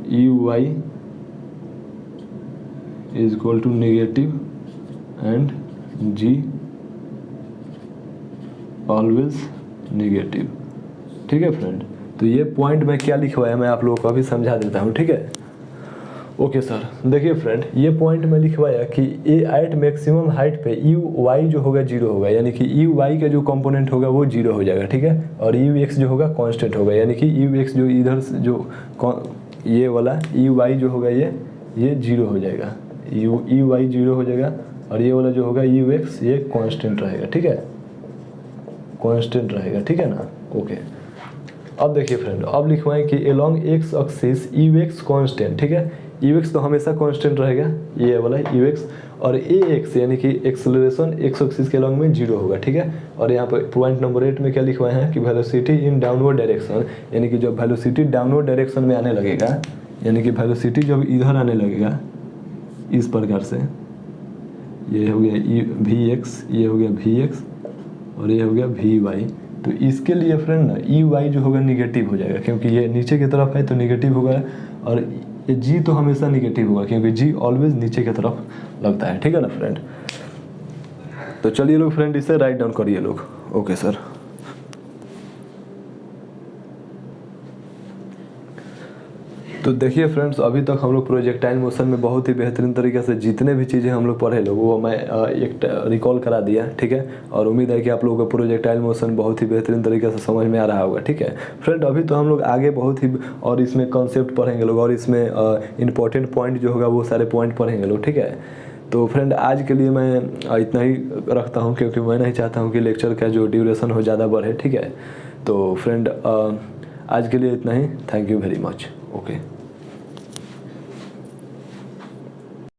u y is equal to negative and g always negative, ठीक है फ्रेंड। तो ये पॉइंट में क्या लिखवाया मैं आप लोगों को अभी समझा देता हूँ, ठीक है। ओके सर, देखिए फ्रेंड, ये पॉइंट में लिखवाया कि ए एट मैक्सिमम हाइट पे यू वाई जो होगा 0 होगा, यानी कि यू वाई का जो कंपोनेंट होगा वो 0 हो जाएगा, ठीक है, और यू एक्स जो होगा कांस्टेंट होगा, यानी कि यू एक्स जो इधर से जो ये वाला यू वाई जो होगा ये 0 हो जाएगा, यू वाई 0 हो जाएगा, और ये वाला जो होगा यू एक्स ये कांस्टेंट रहेगा, ठीक है, कांस्टेंट रहेगा, ठीक है ना। ओके। अब देखिए फ्रेंड, अब लिखवाएं कि along x axis you x constant, ठीक है, यू एक्स तो हमेशा कांस्टेंट रहेगा, ये वाला यू एक्स, और ए एक्स यानी कि एक्सेलरेशन x एक्सिस के अलॉन्ग में 0 होगा, ठीक है। और यहाँ पर पॉइंट नंबर 8 में क्या लिखवाए हैं कि वेलोसिटी इन डाउनवर्ड डायरेक्शन, यानी कि जब वेलोसिटी डाउनवर्ड डायरेक्शन में आने लगेगा, यानी कि वेलोसिटी जब इधर आने लगेगा इस प्रकार से, ये हो गया वी एक्स, ये हो गया वी एक्स, और ये हो गया वी वाई। तो इसके लिए फ्रेंड ना यू वाई जो होगा निगेटिव हो जाएगा, क्योंकि ये नीचे की तरफ है तो निगेटिव होगा, और ये जी तो हमेशा निगेटिव होगा क्योंकि जी ऑलवेज नीचे की तरफ लगता है, ठीक है ना फ्रेंड। तो चलिए लोग फ्रेंड इसे राइट डाउन करिए लोग। Okay sir. तो देखिए फ्रेंड्स, अभी तक हम लोग प्रोजेक्टाइल मोशन में बहुत ही बेहतरीन तरीके से जितने भी चीज़ें हम लोग पढ़े लोग वो मैं एक रिकॉल करा दिया, ठीक है, और उम्मीद है कि आप लोगों को प्रोजेक्टाइल मोशन बहुत ही बेहतरीन तरीके से समझ में आ रहा होगा, ठीक है फ्रेंड। अभी तो हम लोग आगे बहुत ही और इसमें कॉन्सेप्ट पढ़ेंगे लोग, और इसमें इंपॉर्टेंट पॉइंट जो होगा वो सारे पॉइंट पढ़ेंगे लोग, ठीक है। तो फ्रेंड आज के लिए मैं इतना ही रखता हूँ, क्योंकि मैं नहीं चाहता हूँ कि लेक्चर का जो ड्यूरेशन हो ज़्यादा बढ़े, ठीक है। तो फ्रेंड आज के लिए इतना ही। Thank you very much. Okay.